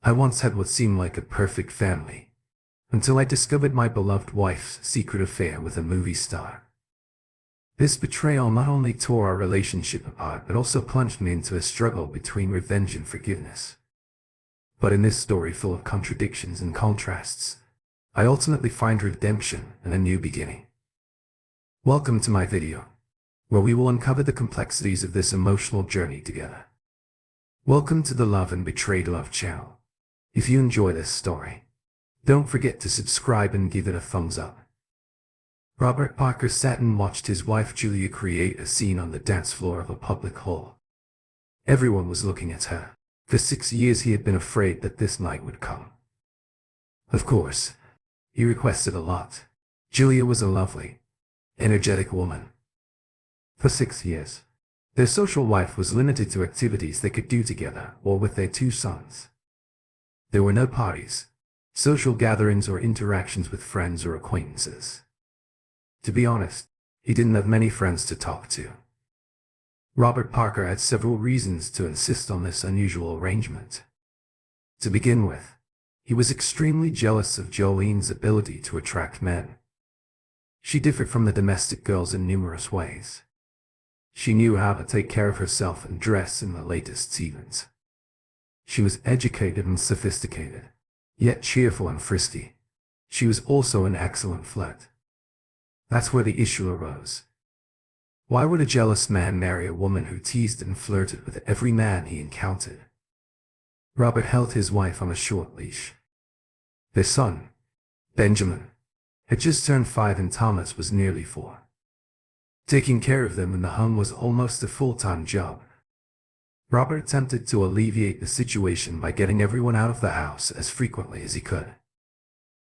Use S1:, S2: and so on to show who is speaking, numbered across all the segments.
S1: I once had what seemed like a perfect family, until I discovered my beloved wife's secret affair with a movie star. This betrayal not only tore our relationship apart, but also plunged me into a struggle between revenge and forgiveness. But in this story full of contradictions and contrasts, I ultimately find redemption and a new beginning. Welcome to my video, where we will uncover the complexities of this emotional journey together. Welcome to the Love and Betrayed Love channel. If you enjoy this story, don't forget to subscribe and give it a thumbs up. Robert Parker sat and watched his wife Julia create a scene on the dance floor of a public hall. Everyone was looking at her. For 6 years he had been afraid that this night would come. Of course, he requested a lot. Julia was a lovely, energetic woman. For 6 years, their social life was limited to activities they could do together or with their 2 sons. There were no parties, social gatherings, or interactions with friends or acquaintances. To be honest, he didn't have many friends to talk to. Robert Parker had several reasons to insist on this unusual arrangement. To begin with, he was extremely jealous of Jolene's ability to attract men. She differed from the domestic girls in numerous ways. She knew how to take care of herself and dress in the latest seasons. She was educated and sophisticated, yet cheerful and frisky. She was also an excellent flirt. That's where the issue arose. Why would a jealous man marry a woman who teased and flirted with every man he encountered? Robert held his wife on a short leash. Their son, Benjamin, had just turned 5 and Thomas was nearly 4. Taking care of them in the home was almost a full-time job. Robert attempted to alleviate the situation by getting everyone out of the house as frequently as he could.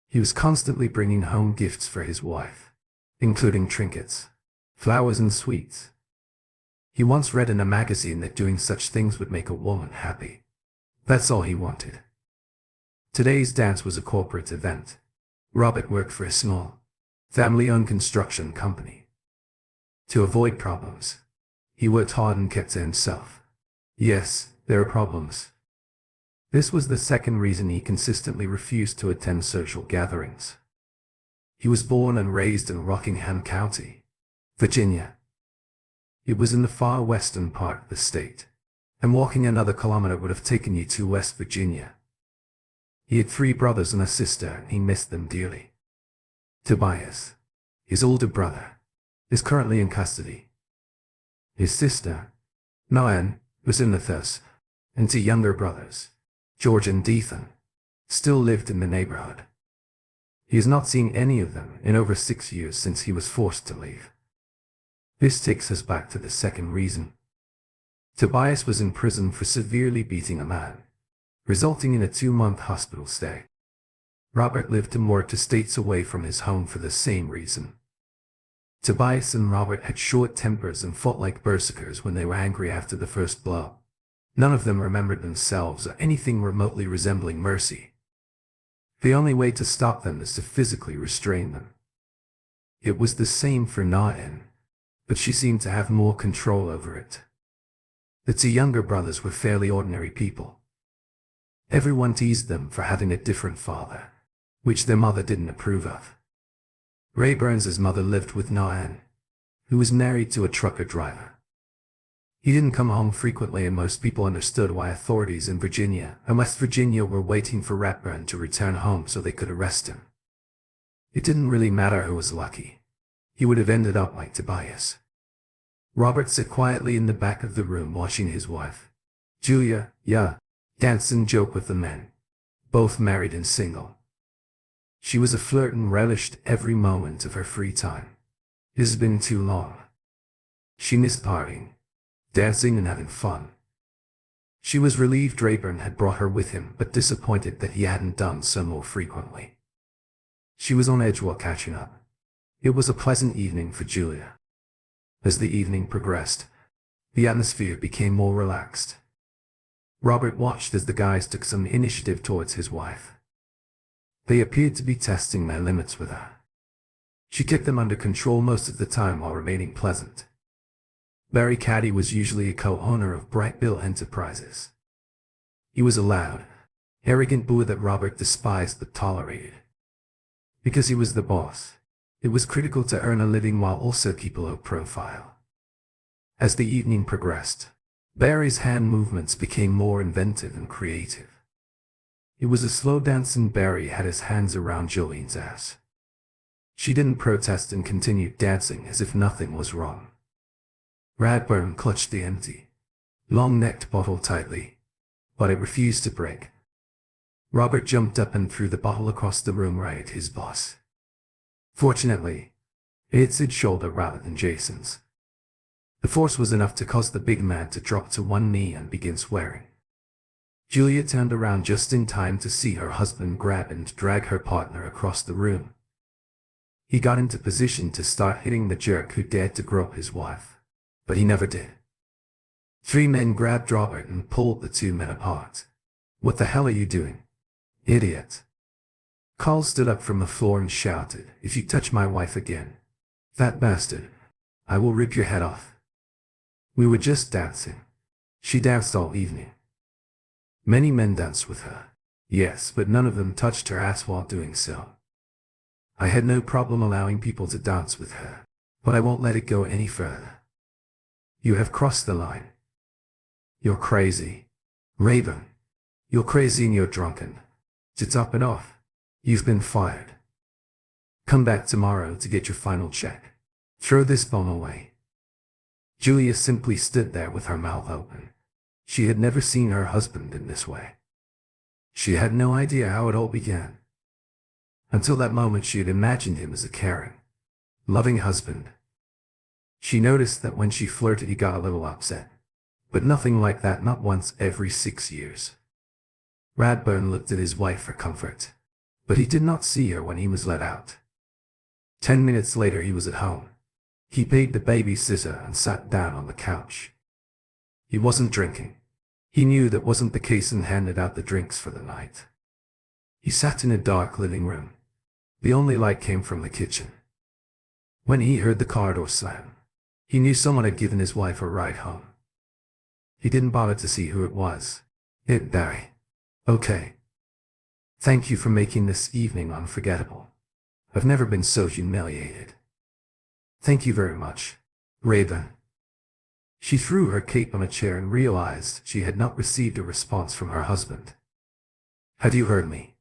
S1: He was constantly bringing home gifts for his wife, including trinkets, flowers, and sweets. He once read in a magazine that doing such things would make a woman happy. That's all he wanted. Today's dance was a corporate event. Robert worked for a small, family-owned construction company. To avoid problems, he worked hard and kept to himself. Yes, there are problems. This was the second reason he consistently refused to attend social gatherings. He was born and raised in Rockingham County, Virginia. It was in the far western part of the state, and walking another kilometer would have taken you to West Virginia. He had 3 brothers and a sister, and he missed them dearly. Tobias, his older brother, is currently in custody. His sister, Noan, was in the thirst, and 2 younger brothers, George and Ethan, still lived in the neighborhood. He has not seen any of them in over 6 years since he was forced to leave. This takes us back to the second reason. Tobias was in prison for severely beating a man, resulting in a 2-month hospital stay. Robert lived and worked estates away from his home for the same reason. Tobias and Robert had short tempers and fought like berserkers when they were angry after the first blow. None of them remembered themselves or anything remotely resembling mercy. The only way to stop them is to physically restrain them. It was the same for Naen, but she seemed to have more control over it. The 2 younger brothers were fairly ordinary people. Everyone teased them for having a different father, which their mother didn't approve of. Ray Burns' mother lived with Naen, who was married to a trucker driver. He didn't come home frequently, and most people understood why authorities in Virginia and West Virginia were waiting for Ratburn to return home so they could arrest him. It didn't really matter who was lucky. He would have ended up like Tobias. Robert sat quietly in the back of the room watching his wife, Julia, dance and joke with the men, both married and single. She was a flirt and relished every moment of her free time. It has been too long. She missed partying, dancing, and having fun. She was relieved Rayburn had brought her with him, but disappointed that he hadn't done so more frequently. She was on edge while catching up. It was a pleasant evening for Julia. As the evening progressed, the atmosphere became more relaxed. Robert watched as the guys took some initiative towards his wife. They appeared to be testing their limits with her. She kept them under control most of the time while remaining pleasant. Barry Caddy was usually a co-owner of Bright Bill Enterprises. He was a loud, arrogant boor that Robert despised but tolerated. Because he was the boss, it was critical to earn a living while also keep a low profile. As the evening progressed, Barry's hand movements became more inventive and creative. It was a slow dance and Barry had his hands around Jolene's ass. She didn't protest and continued dancing as if nothing was wrong. Radburn clutched the empty, long-necked bottle tightly, but it refused to break. Robert jumped up and threw the bottle across the room right at his boss. Fortunately, it hit Sid's shoulder rather than Jason's. The force was enough to cause the big man to drop to one knee and begin swearing. Julia turned around just in time to see her husband grab and drag her partner across the room. He got into position to start hitting the jerk who dared to grope his wife, but he never did. 3 men grabbed Robert and pulled the 2 men apart. "What the hell are you doing, idiot?" Carl stood up from the floor and shouted, "If you touch my wife again, fat bastard, I will rip your head off." "We were just dancing. She danced all evening." Many men danced with her, yes, but none of them touched her ass while doing so. "I had no problem allowing people to dance with her, but I won't let it go any further. You have crossed the line. You're crazy. Rayburn, you're crazy and you're drunken. To top it off, you've been fired. Come back tomorrow to get your final check. Throw this bomb away." Julia simply stood there with her mouth open. She had never seen her husband in this way. She had no idea how it all began. Until that moment she had imagined him as a caring, loving husband. She noticed that when she flirted he got a little upset. But nothing like that, not once every 6 years. Radburn looked at his wife for comfort, but he did not see her when he was let out. 10 minutes later he was at home. He paid the babysitter and sat down on the couch. He wasn't drinking. He knew that wasn't the case and handed out the drinks for the night. He sat in a dark living room. The only light came from the kitchen. When he heard the car door slam, he knew someone had given his wife a ride home. He didn't bother to see who it was. "It, Barry. Okay. Thank you for making this evening unforgettable. I've never been so humiliated." "Thank you very much, Rayburn." She threw her cape on a chair and realized she had not received a response from her husband. "Have you heard me?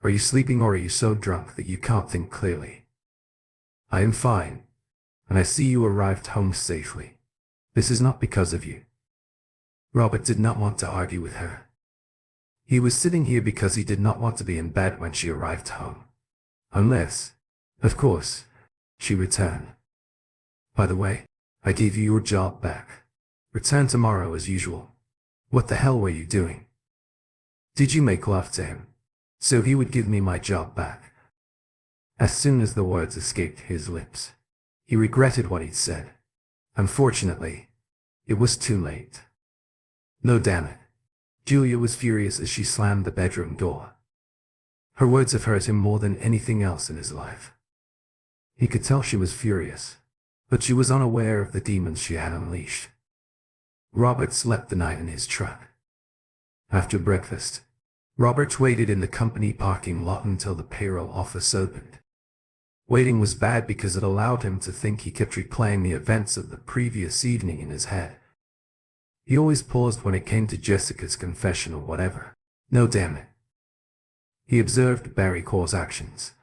S1: Are you sleeping or are you so drunk that you can't think clearly?" "I am fine, and I see you arrived home safely. This is not because of you." Robert did not want to argue with her. He was sitting here because he did not want to be in bed when she arrived home. Unless, of course, she returned. "By the way, I gave you your job back. Return tomorrow as usual." "What the hell were you doing?" "Did you make love to him, so he would give me my job back?" As soon as the words escaped his lips, he regretted what he'd said. Unfortunately, it was too late. No, damn it. Julia was furious as she slammed the bedroom door. Her words had hurt him more than anything else in his life. He could tell she was furious, but she was unaware of the demons she had unleashed. Robert slept the night in his truck. After breakfast, Robert waited in the company parking lot until the payroll office opened. Waiting was bad because it allowed him to think. He kept replaying the events of the previous evening in his head. He always paused when it came to Jessica's confession or whatever. No, damn it. He observed Barry Core's actions.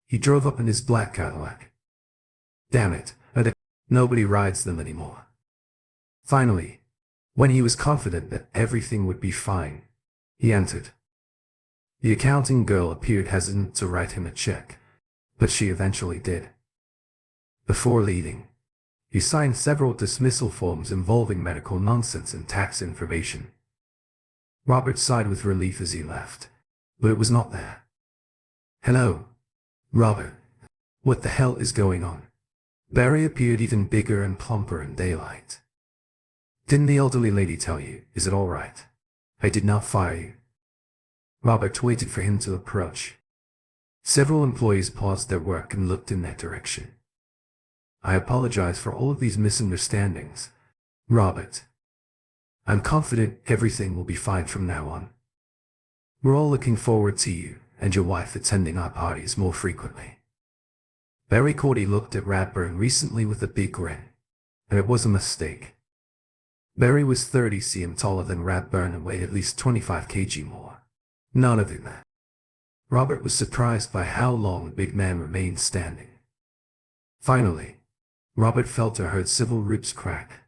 S1: He drove up in his black Cadillac. Damn it, nobody rides them anymore. Finally, when he was confident that everything would be fine, he entered. The accounting girl appeared hesitant to write him a check, but she eventually did. Before leaving, he signed several dismissal forms involving medical nonsense and tax information. Robert sighed with relief as he left, but it was not there. "Hello, Robert. What the hell is going on?" Barry appeared even bigger and plumper in daylight. "Didn't the elderly lady tell you? Is it all right? I did not fire you." Robert waited for him to approach. Several employees paused their work and looked in that direction. "I apologize for all of these misunderstandings, Robert. I'm confident everything will be fine from now on." We're all looking forward to you and your wife attending our parties more frequently. Barry Cordy looked at Radburn recently with a big grin, and it was a mistake. Barry was 30 cm taller than Radburn and weighed at least 25 kg more. None of it. Robert was surprised by how long the big man remained standing. Finally, Robert felt or heard several ribs crack.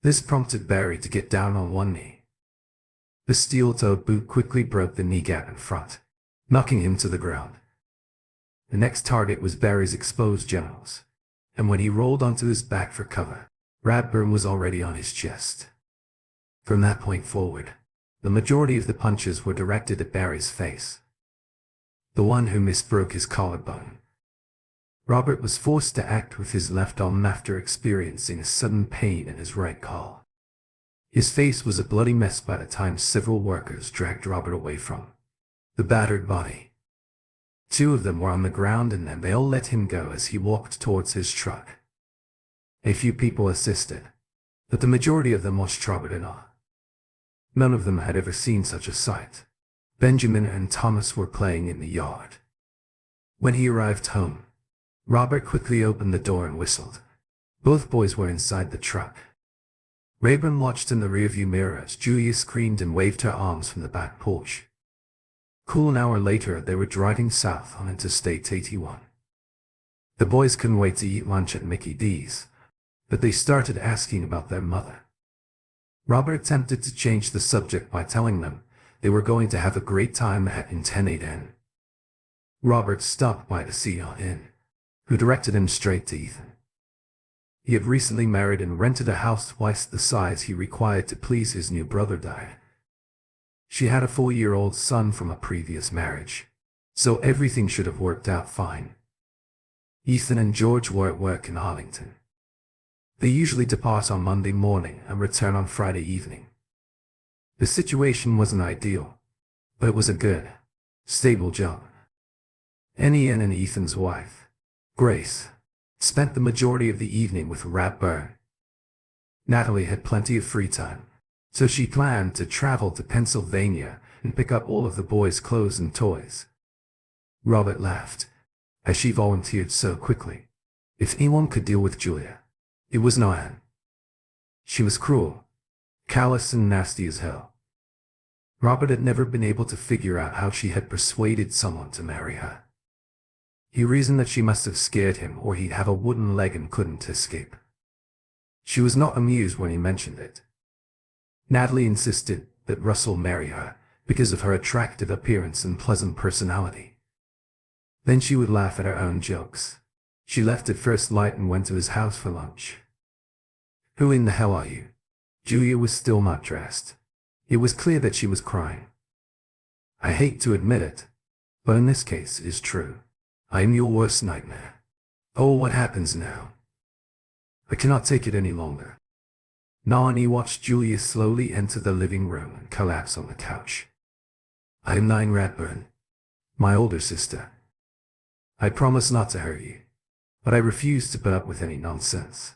S1: This prompted Barry to get down on one knee. The steel-toed boot quickly broke the knee gap in front, knocking him to the ground. The next target was Barry's exposed genitals, and when he rolled onto his back for cover, Radburn was already on his chest. From that point forward, the majority of the punches were directed at Barry's face. The one who missed broke his collarbone. Robert was forced to act with his left arm after experiencing a sudden pain in his right collar. His face was a bloody mess by the time several workers dragged Robert away from the battered body. 2 of them were on the ground and then they all let him go as he walked towards his truck. A few people assisted, but the majority of them watched Robert in awe. None of them had ever seen such a sight. Benjamin and Thomas were playing in the yard. When he arrived home, Robert quickly opened the door and whistled. Both boys were inside the truck. Rayburn watched in the rearview mirror as Julia screamed and waved her arms from the back porch. Cool an hour later, they were driving south on Interstate 81. The boys couldn't wait to eat lunch at Mickey D's, but they started asking about their mother. Robert attempted to change the subject by telling them they were going to have a great time at Internate Inn. Robert stopped by the CEO Inn, who directed him straight to Ethan. He had recently married and rented a house twice the size he required to please his new brother Diane. She had a 4-year-old son from a previous marriage, so everything should have worked out fine. Ethan and George were at work in Arlington. They usually depart on Monday morning and return on Friday evening. The situation wasn't ideal, but it was a good, stable job. Ian and Ethan's wife, Grace, spent the majority of the evening with Radburn. Natalie had plenty of free time, so she planned to travel to Pennsylvania and pick up all of the boys' clothes and toys. Robert laughed, as she volunteered so quickly. If anyone could deal with Julia, it was Nan. She was cruel, callous and nasty as hell. Robert had never been able to figure out how she had persuaded someone to marry her. He reasoned that she must have scared him or he'd have a wooden leg and couldn't escape. She was not amused when he mentioned it. Natalie insisted that Russell marry her because of her attractive appearance and pleasant personality. Then she would laugh at her own jokes. She left at first light and went to his house for lunch. "Who in the hell are you?" Julia was still not dressed. It was clear that she was crying. "I hate to admit it, but in this case it is true. I am your worst nightmare. Oh, what happens now? I cannot take it any longer." Nani watched Julia slowly enter the living room and collapse on the couch. "I am Nine Radburn, my older sister. I promise not to hurt you, but I refuse to put up with any nonsense.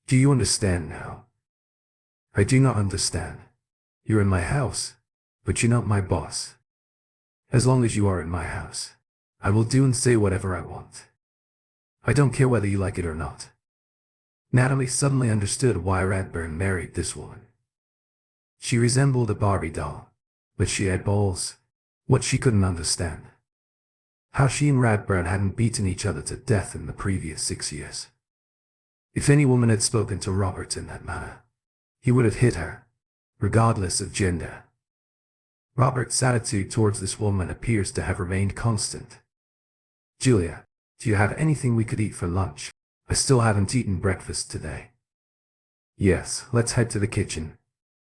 S1: Do you understand now?" "I do not understand. You're in my house, but you're not my boss. As long as you are in my house, I will do and say whatever I want. I don't care whether you like it or not." Natalie suddenly understood why Radburn married this woman. She resembled a Barbie doll, but she had balls. What she couldn't understand: how she and Radburn hadn't beaten each other to death in the previous 6 years. If any woman had spoken to Robert in that manner, he would have hit her, regardless of gender. Robert's attitude towards this woman appears to have remained constant. "Julia, do you have anything we could eat for lunch? I still haven't eaten breakfast today." "Yes, let's head to the kitchen.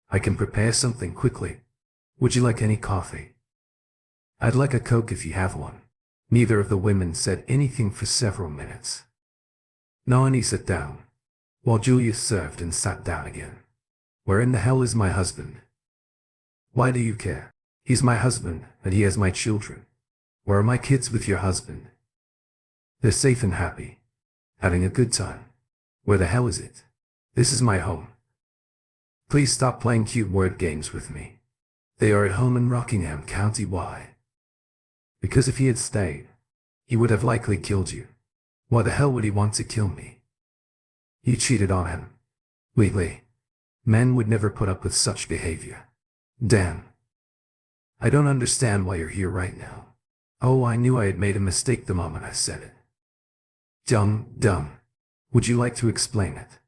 S1: I can prepare something quickly. Would you like any coffee?" "I'd like a Coke if you have one." Neither of the women said anything for several minutes. Nani sat down, while Julia served and sat down again. "Where in the hell is my husband?" "Why do you care? He's my husband, and he has my children. Where are my kids with your husband?" "They're safe and happy, having a good time." "Where the hell is it?" "This is my home." "Please stop playing cute word games with me. They are at home in Rockingham County. Why? Because if he had stayed, he would have likely killed you. Why the hell would he want to kill me? You cheated on him. Wheatley. Men would never put up with such behavior. Dan. I don't understand why you're here right now. Oh, I knew I had made a mistake the moment I said it. Dumb. Would you like to explain it?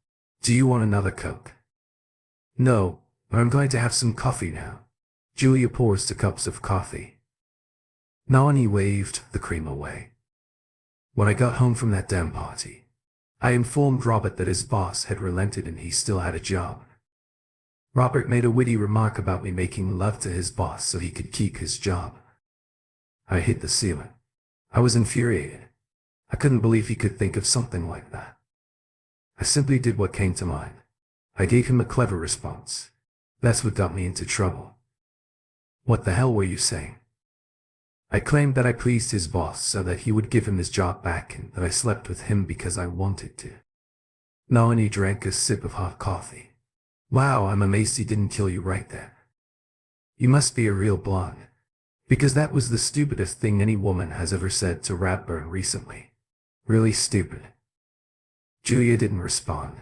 S1: Do you want another Coke? No, but I'm going to have some coffee now. Julia pours 2 cups of coffee. Nani waved the cream away. When I got home from that damn party, I informed Robert that his boss had relented and he still had a job. Robert made a witty remark about me making love to his boss so he could keep his job. I hit the ceiling. I was infuriated. I couldn't believe he could think of something like that. I simply did what came to mind. I gave him a clever response. That's what got me into trouble. What the hell were you saying? I claimed that I pleased his boss so that he would give him his job back and that I slept with him because I wanted to. Nani drank a sip of hot coffee. Wow, I'm amazed he didn't kill you right there. You must be a real blonde. Because that was the stupidest thing any woman has ever said to Ratburn recently. Really stupid. Julia didn't respond.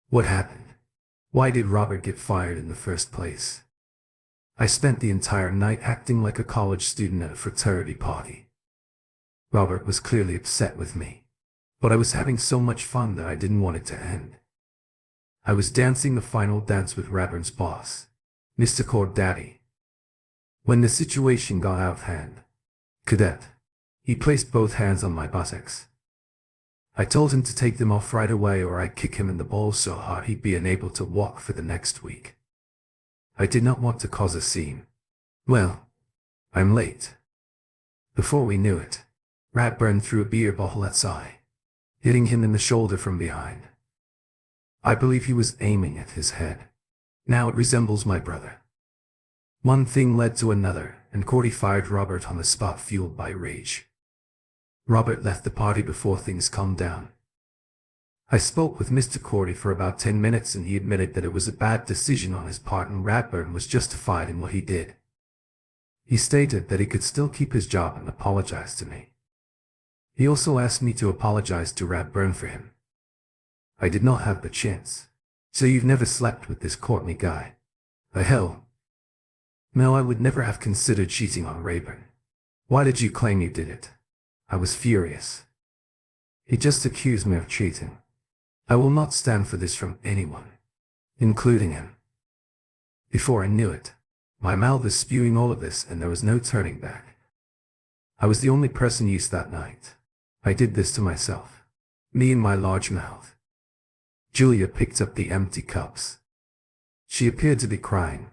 S1: What happened? Why did Robert get fired in the first place? I spent the entire night acting like a college student at a fraternity party. Robert was clearly upset with me, but I was having so much fun that I didn't want it to end. I was dancing the final dance with Ratburn's boss, Mr. Cordaddy. When the situation got out of hand, Cadet, he placed both hands on my buttocks. I told him to take them off right away or I'd kick him in the balls so hard he'd be unable to walk for the next week. I did not want to cause a scene. Well, I'm late. Before we knew it, Ratburn threw a beer bottle at Cy, hitting him in the shoulder from behind. I believe he was aiming at his head. Now it resembles my brother. One thing led to another, and Cordy fired Robert on the spot, fueled by rage. Robert left the party before things calmed down. I spoke with Mr. Cordy for about 10 minutes and he admitted that it was a bad decision on his part and Ratburn was justified in what he did. He stated that he could still keep his job and apologized to me. He also asked me to apologize to Ratburn for him. I did not have the chance. So you've never slept with this Courtney guy? The hell? No, I would never have considered cheating on Rayburn. Why did you claim you did it? I was furious. He just accused me of cheating. I will not stand for this from anyone, including him. Before I knew it, my mouth was spewing all of this and there was no turning back. I was the only person used that night. I did this to myself. Me and my large mouth. Julia picked up the empty cups. She appeared to be crying.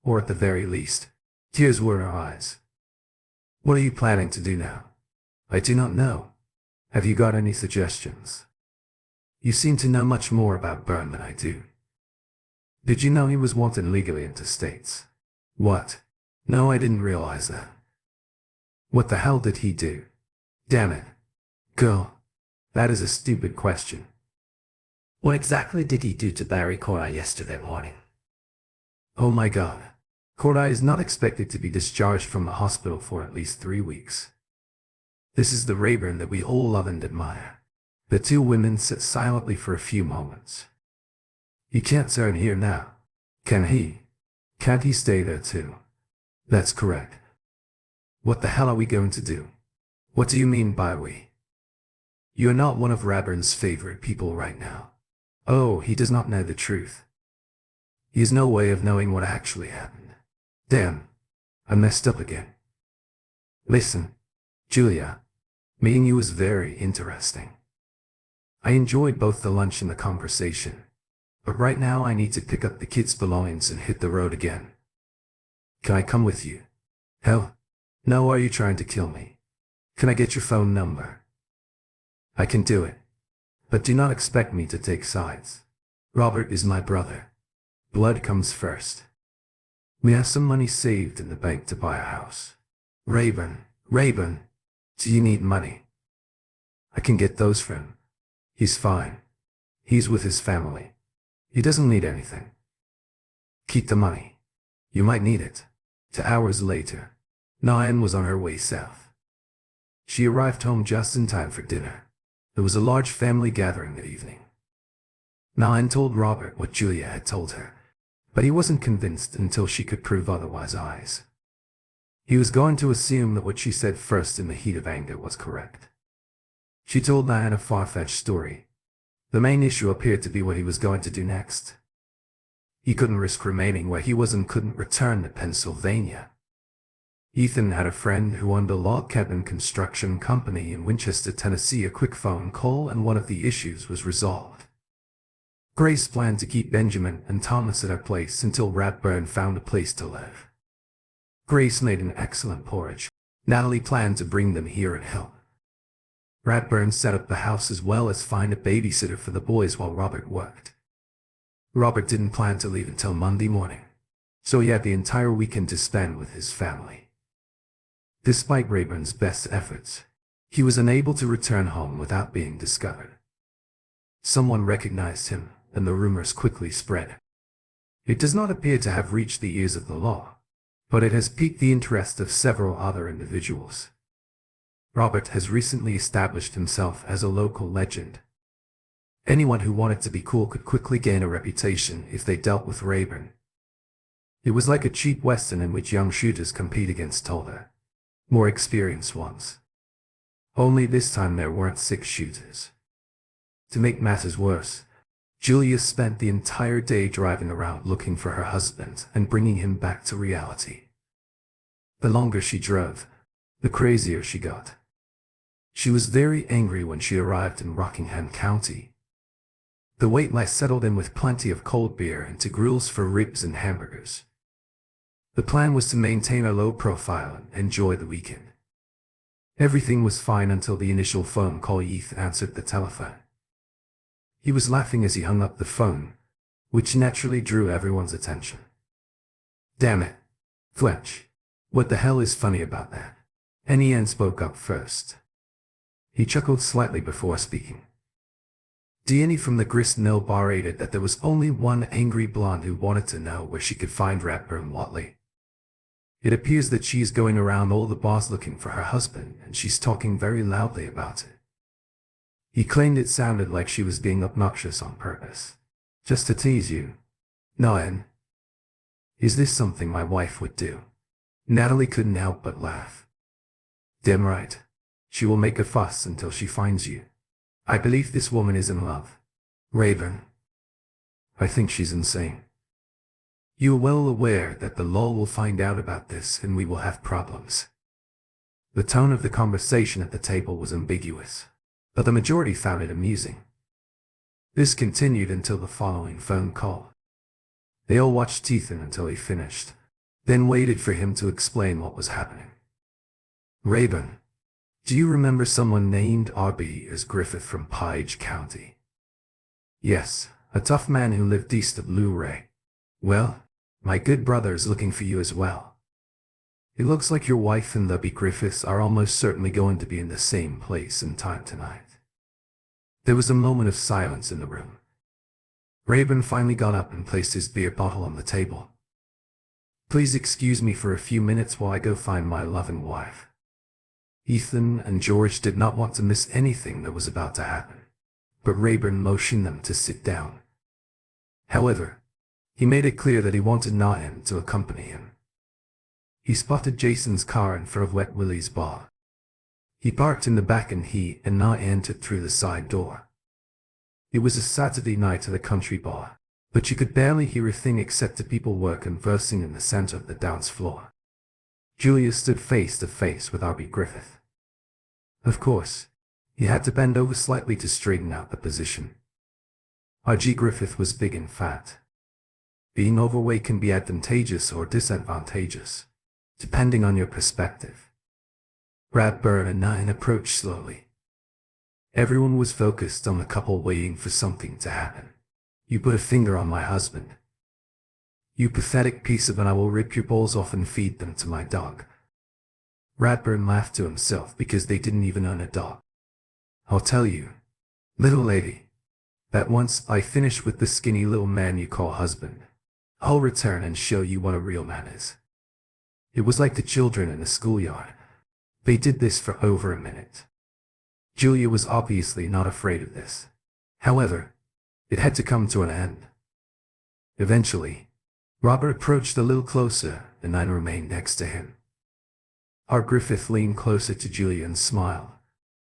S1: Or at the very least, tears were in her eyes. What are you planning to do now? I do not know. Have you got any suggestions? You seem to know much more about Byrne than I do. Did you know he was wanted legally into states? What? No, I didn't realize that. What the hell did he do? Damn it. Girl, that is a stupid question.
S2: What exactly did he do to Barry Cordy yesterday morning?
S1: Oh my God. Cordy is not expected to be discharged from the hospital for at least 3 weeks. This is the Rayburn that we all love and admire. The 2 women sit silently for a few moments. He can't turn here now, can he? Can't he stay there too? That's correct. What the hell are we going to do? What do you mean by we? You're not one of Rayburn's favorite people right now. Oh, he does not know the truth. He has no way of knowing what actually happened. Damn, I messed up again. Listen, Julia, meeting you was very interesting. I enjoyed both the lunch and the conversation, but right now I need to pick up the kids' belongings and hit the road again. Can I come with you? Hell, no, are you trying to kill me? Can I get your phone number? I can do it, but do not expect me to take sides. Robert is my brother. Blood comes first. We have some money saved in the bank to buy a house. Rayburn, do you need money? I can get those for him. He's fine. He's with his family. He doesn't need anything. Keep the money. You might need it. 2 hours later, Nyan was on her way south. She arrived home just in time for dinner. There was a large family gathering that evening. Nyan told Robert what Julia had told her, but he wasn't convinced until she could prove otherwise. He was going to assume that what she said first in the heat of anger was correct. She told Nyan a far-fetched story. The main issue appeared to be what he was going to do next. He couldn't risk remaining where he was and couldn't return to Pennsylvania. Ethan had a friend who owned a log cabin construction company in Winchester, Tennessee. A quick phone call and one of the issues was resolved. Grace planned to keep Benjamin and Thomas at her place until Ratburn found a place to live. Grace made an excellent porridge. Natalie planned to bring them here and help. Ratburn set up the house as well as find a babysitter for the boys while Robert worked. Robert didn't plan to leave until Monday morning, so he had the entire weekend to spend with his family. Despite Rayburn's best efforts, he was unable to return home without being discovered. Someone recognized him, and the rumors quickly spread. It does not appear to have reached the ears of the law, but it has piqued the interest of several other individuals. Robert has recently established himself as a local legend. Anyone who wanted to be cool could quickly gain a reputation if they dealt with Rayburn. It was like a cheap western in which young shooters compete against older, more experienced ones. Only this time there weren't 6 shooters. To make matters worse, Julia spent the entire day driving around looking for her husband and bringing him back to reality. The longer she drove, the crazier she got. She was very angry when she arrived in Rockingham County. The wait list settled in with plenty of cold beer and to grills for ribs and hamburgers. The plan was to maintain a low profile and enjoy the weekend. Everything was fine until the initial phone call. Heath answered the telephone. He was laughing as he hung up the phone, which naturally drew everyone's attention. "Damn it, Fletch. What the hell is funny about that?" And Ian spoke up first. He chuckled slightly before speaking. Deanie from the Grist Mill bar added that there was only one angry blonde who wanted to know where she could find Ratburn Watley. It appears that she is going around all the bars looking for her husband, and she's talking very loudly about it. He claimed it sounded like she was being obnoxious on purpose, just to tease you. Nyan, is this something my wife would do? Natalie couldn't help but laugh. Damn right. She will make a fuss until she finds you. I believe this woman is in love. Rayburn. I think she's insane. You are well aware that the law will find out about this and we will have problems. The tone of the conversation at the table was ambiguous, but the majority found it amusing. This continued until the following phone call. They all watched Ethan until he finished, then waited for him to explain what was happening. Rayburn, do you remember someone named R.B. as Griffith from Page County? Yes, a tough man who lived east of Luray. Well, my good brother is looking for you as well. It looks like your wife and Lubby Griffiths are almost certainly going to be in the same place and time tonight. There was a moment of silence in the room. Rayburn finally got up and placed his beer bottle on the table. Please excuse me for a few minutes while I go find my loving wife. Ethan and George did not want to miss anything that was about to happen, but Rayburn motioned them to sit down. However, he made it clear that he wanted Nyan to accompany him. He spotted Jason's car in front of Wet Willie's bar. He parked in the back and he and Nyan entered through the side door. It was a Saturday night at a country bar, but you could barely hear a thing except the people were conversing in the center of the dance floor. Julia stood face to face with R.B. Griffith. Of course, he had to bend over slightly to straighten out the position. R.G. Griffith was big and fat. Being overweight can be advantageous or disadvantageous, depending on your perspective. Ratburn and Nyan approached slowly. Everyone was focused on the couple waiting for something to happen. You put a finger on my husband. You pathetic piece of, and I will rip your balls off and feed them to my dog. Ratburn laughed to himself because they didn't even own a dog. I'll tell you, little lady, that once I finish with the skinny little man you call husband, I'll return and show you what a real man is. It was like the children in a schoolyard. They did this for over a minute. Julia was obviously not afraid of this. However, it had to come to an end. Eventually, Robert approached a little closer, and I remained next to him. Our Griffith leaned closer to Julia and smiled,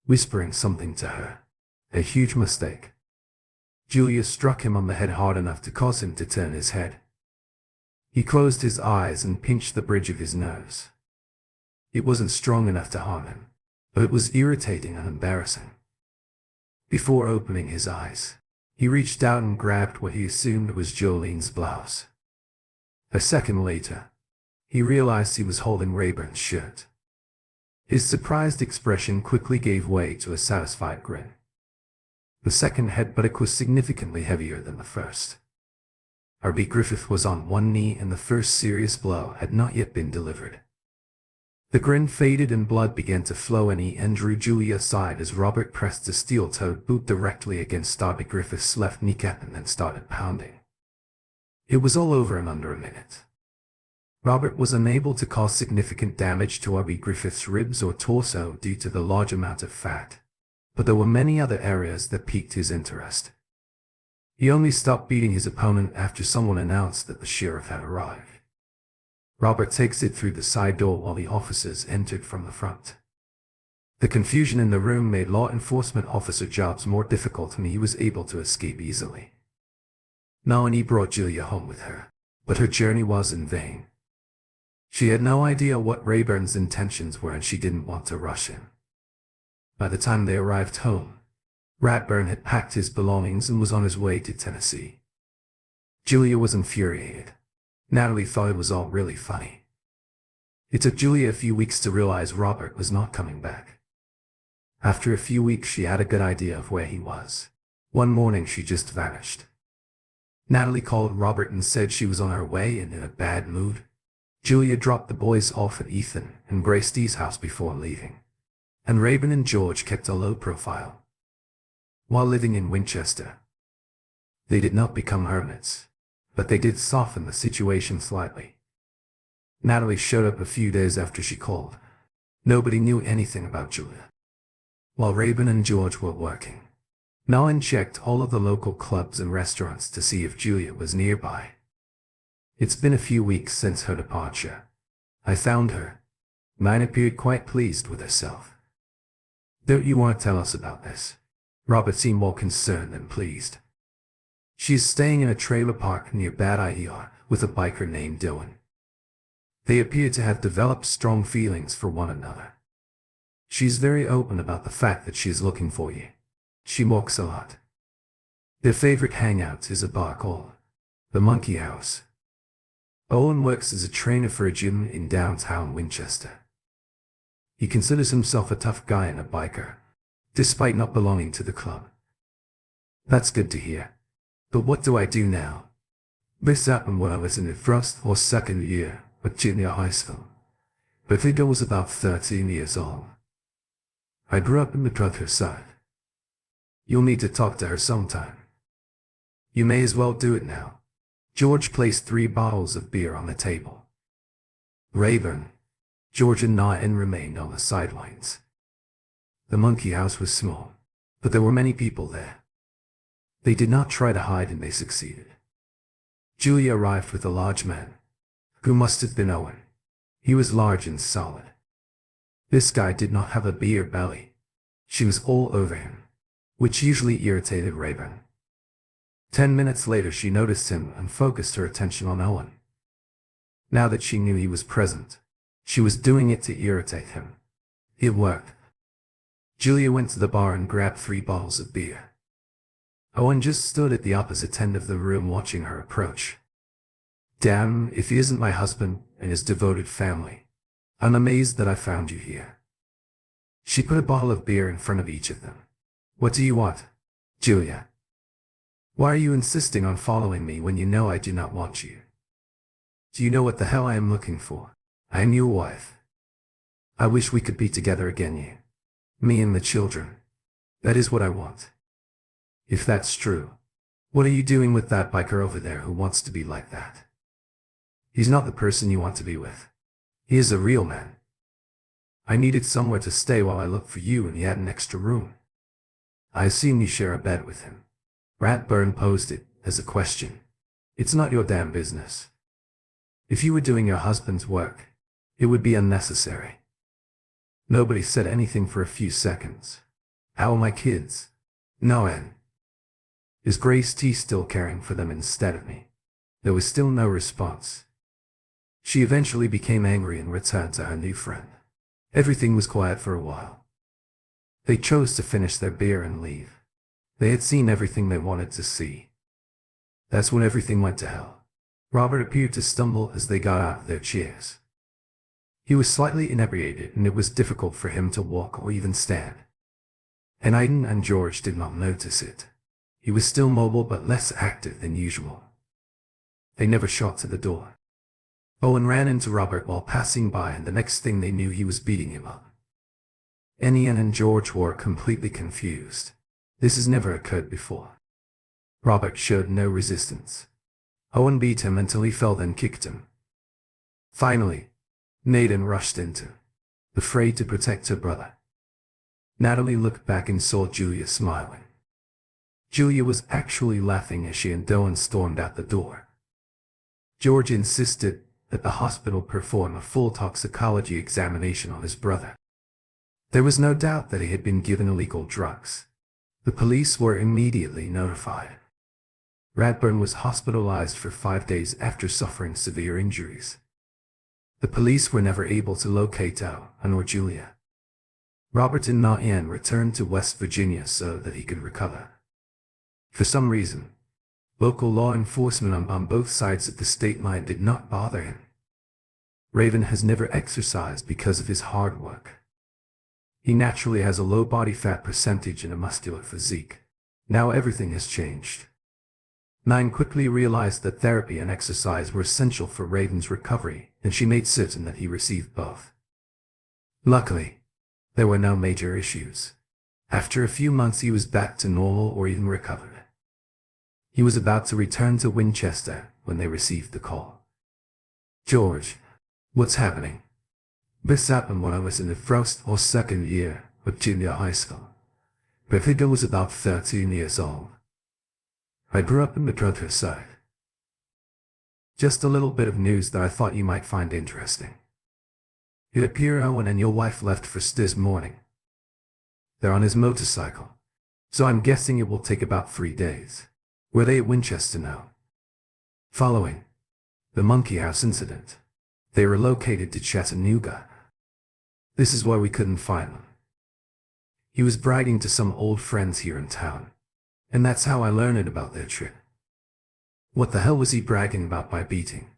S1: whispering something to her. A huge mistake. Julia struck him on the head hard enough to cause him to turn his head. He closed his eyes and pinched the bridge of his nose. It wasn't strong enough to harm him, but it was irritating and embarrassing. Before opening his eyes, he reached out and grabbed what he assumed was Jolene's blouse. A second later, he realized he was holding Rayburn's shirt. His surprised expression quickly gave way to a satisfied grin. The second headbutt was significantly heavier than the first. R.B. Griffith was on one knee and the first serious blow had not yet been delivered. The grin faded and blood began to flow, and he drew Julia aside as Robert pressed a steel-toed boot directly against R.B. Griffith's left kneecap and then started pounding. It was all over in under a minute. Robert was unable to cause significant damage to R.B. Griffith's ribs or torso due to the large amount of fat, but there were many other areas that piqued his interest. He only stopped beating his opponent after someone announced that the sheriff had arrived. Robert exited through the side door while the officers entered from the front. The confusion in the room made law enforcement officer jobs more difficult, and he was able to escape easily. Melanie brought Julia home with her, but her journey was in vain. She had no idea what Rayburn's intentions were, and she didn't want to rush him. By the time they arrived home, Ratburn had packed his belongings and was on his way to Tennessee. Julia was infuriated. Natalie thought it was all really funny. It took Julia a few weeks to realize Robert was not coming back. After a few weeks, she had a good idea of where he was. One morning, she just vanished. Natalie called Robert and said she was on her way and in a bad mood. Julia dropped the boys off at Ethan and Grace's house before leaving, and Rayburn and George kept a low profile. While living in Winchester, they did not become hermits, but they did soften the situation slightly. Natalie showed up a few days after she called. Nobody knew anything about Julia. While Rayburn and George were working, Nolan checked all of the local clubs and restaurants to see if Julia was nearby. It's been a few weeks since her departure. I found her. Mine appeared quite pleased with herself. Don't you want to tell us about this? Robert seemed more concerned than pleased. She's staying in a trailer park near Bad Idea with a biker named Dylan. They appear to have developed strong feelings for one another. She's very open about the fact that she's looking for you. She walks a lot. Their favorite hangout is a bar called the Monkey House. Owen works as a trainer for a gym in downtown Winchester. He considers himself a tough guy and a biker, despite not belonging to the club. That's good to hear. But what do I do now? This happened when I was in the first or second year of junior high school. But Vida was about 13 years old. I grew up in the drug side. You'll need to talk to her sometime. You may as well do it now. George placed 3 bottles of beer on the table. Rayburn, George and Nain remained on the sidelines. The Monkey House was small, but there were many people there. They did not try to hide, and they succeeded. Julia arrived with a large man, who must have been Owen. He was large and solid. This guy did not have a beer belly. She was all over him, which usually irritated Rayburn. 10 minutes later, she noticed him and focused her attention on Owen. Now that she knew he was present, she was doing it to irritate him. It worked. Julia went to the bar and grabbed 3 bottles of beer. Owen just stood at the opposite end of the room watching her approach. Damn, if he isn't my husband and his devoted family. I'm amazed that I found you here. She put a bottle of beer in front of each of them. What do you want, Julia? Why are you insisting on following me when you know I do not want you? Do you know what the hell I am looking for? I am your wife. I wish we could be together again, you. Me and the children. That is what I want. If that's true, what are you doing with that biker over there who wants to be like that? He's not the person you want to be with. He is a real man. I needed somewhere to stay while I looked for you, and he had an extra room. I assume you share a bed with him." Ratburn posed it as a question. "It's not your damn business. If you were doing your husband's work, it would be unnecessary." Nobody said anything for a few seconds. "How are my kids?" "No, Anne. Is Grace T still caring for them instead of me?" There was still no response. She eventually became angry and returned to her new friend. Everything was quiet for a while. They chose to finish their beer and leave. They had seen everything they wanted to see. That's when everything went to hell. Robert appeared to stumble as they got out of their chairs. He was slightly inebriated, and it was difficult for him to walk or even stand. And Aiden and George did not notice it. He was still mobile but less active than usual. They never shot to the door. Owen ran into Robert while passing by, and the next thing they knew, he was beating him up. Ian and George were completely confused. This has never occurred before. Robert showed no resistance. Owen beat him until he fell, then kicked him. Finally, Nathan rushed into, afraid to protect her brother. Natalie looked back and saw Julia smiling. Julia was actually laughing as she and Owen stormed out the door. George insisted that the hospital perform a full toxicology examination on his brother. There was no doubt that he had been given illegal drugs. The police were immediately notified. Ratburn was hospitalized for 5 days after suffering severe injuries. The police were never able to locate Owen or Julia. Robert and Ian returned to West Virginia so that he could recover. For some reason, local law enforcement on both sides of the state line did not bother him. Raven has never exercised because of his hard work. He naturally has a low body fat percentage and a muscular physique. Now everything has changed. Nine quickly realized that therapy and exercise were essential for Raven's recovery, and she made certain that he received both. Luckily, there were no major issues. After a few months, he was back to normal or even recovered. He was about to return to Winchester when they received the call. "George, what's happening?" "This happened when I was in the first or second year of junior high school. Befida was about 13 years old. I grew up in the drug side." "Just a little bit of news that I thought you might find interesting. It appears Owen and your wife left for this morning. They're on his motorcycle, so I'm guessing it will take about 3 days. Were they at Winchester now?" "Following the Monkey House incident, they relocated to Chattanooga. This is why we couldn't find them. He was bragging to some old friends here in town, and that's how I learned about their trip." "What the hell was he bragging about by beating?"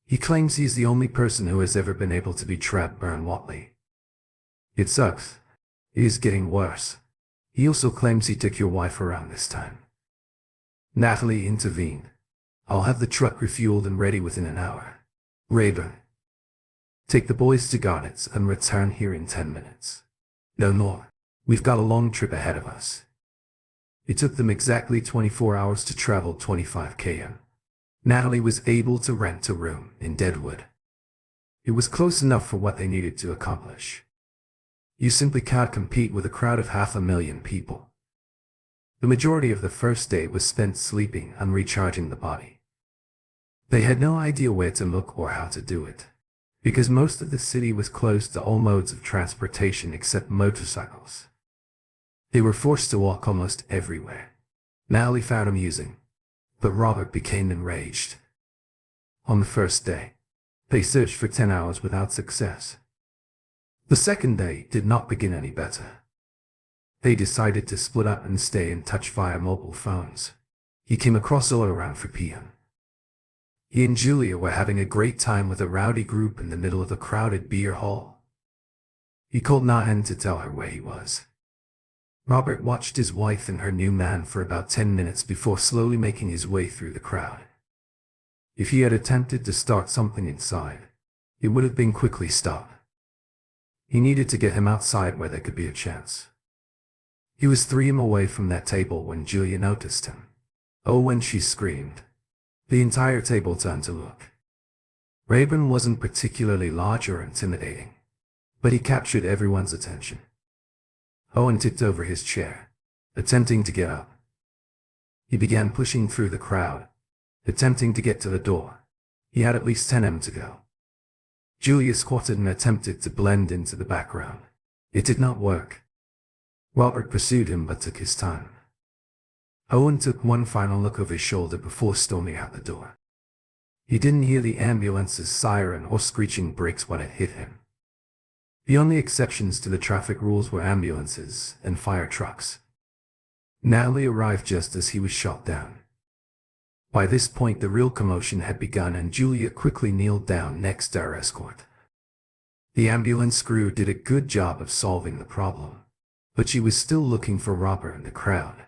S1: "He claims he's the only person who has ever been able to beat Ratburn Watley. It sucks. It is getting worse. He also claims he took your wife around this time." Natalie intervened. "I'll have the truck refueled and ready within an hour. Raven, take the boys to Garnett's and return here in 10 minutes. No more. We've got a long trip ahead of us." It took them exactly 24 hours to travel 25 km. Natalie was able to rent a room in Deadwood. It was close enough for what they needed to accomplish. You simply can't compete with a crowd of 500,000 people. The majority of the first day was spent sleeping and recharging the body. They had no idea where to look or how to do it, because most of the city was closed to all modes of transportation except motorcycles. They were forced to walk almost everywhere. Natalie found amusing, but Robert became enraged. On the first day, they searched for 10 hours without success. The second day did not begin any better. They decided to split up and stay in touch via mobile phones. He came across all around 4 p.m. He and Julia were having a great time with a rowdy group in the middle of a crowded beer hall. He called Nahan to tell her where he was. Robert watched his wife and her new man for about 10 minutes before slowly making his way through the crowd. If he had attempted to start something inside, it would have been quickly stopped. He needed to get him outside where there could be a chance. He was 3 m away from that table when Julia noticed him. Oh, when she screamed. The entire table turned to look. Rayburn wasn't particularly large or intimidating, but he captured everyone's attention. Owen tipped over his chair, attempting to get up. He began pushing through the crowd, attempting to get to the door. He had at least 10 m to go. Julia squatted and attempted to blend into the background. It did not work. Robert pursued him but took his time. Owen took one final look over his shoulder before storming out the door. He didn't hear the ambulance's siren or screeching brakes when it hit him. The only exceptions to the traffic rules were ambulances and fire trucks. Natalie arrived just as he was shot down. By this point the real commotion had begun and Julia quickly kneeled down next to her escort. The ambulance crew did a good job of solving the problem, but she was still looking for Robert in the crowd.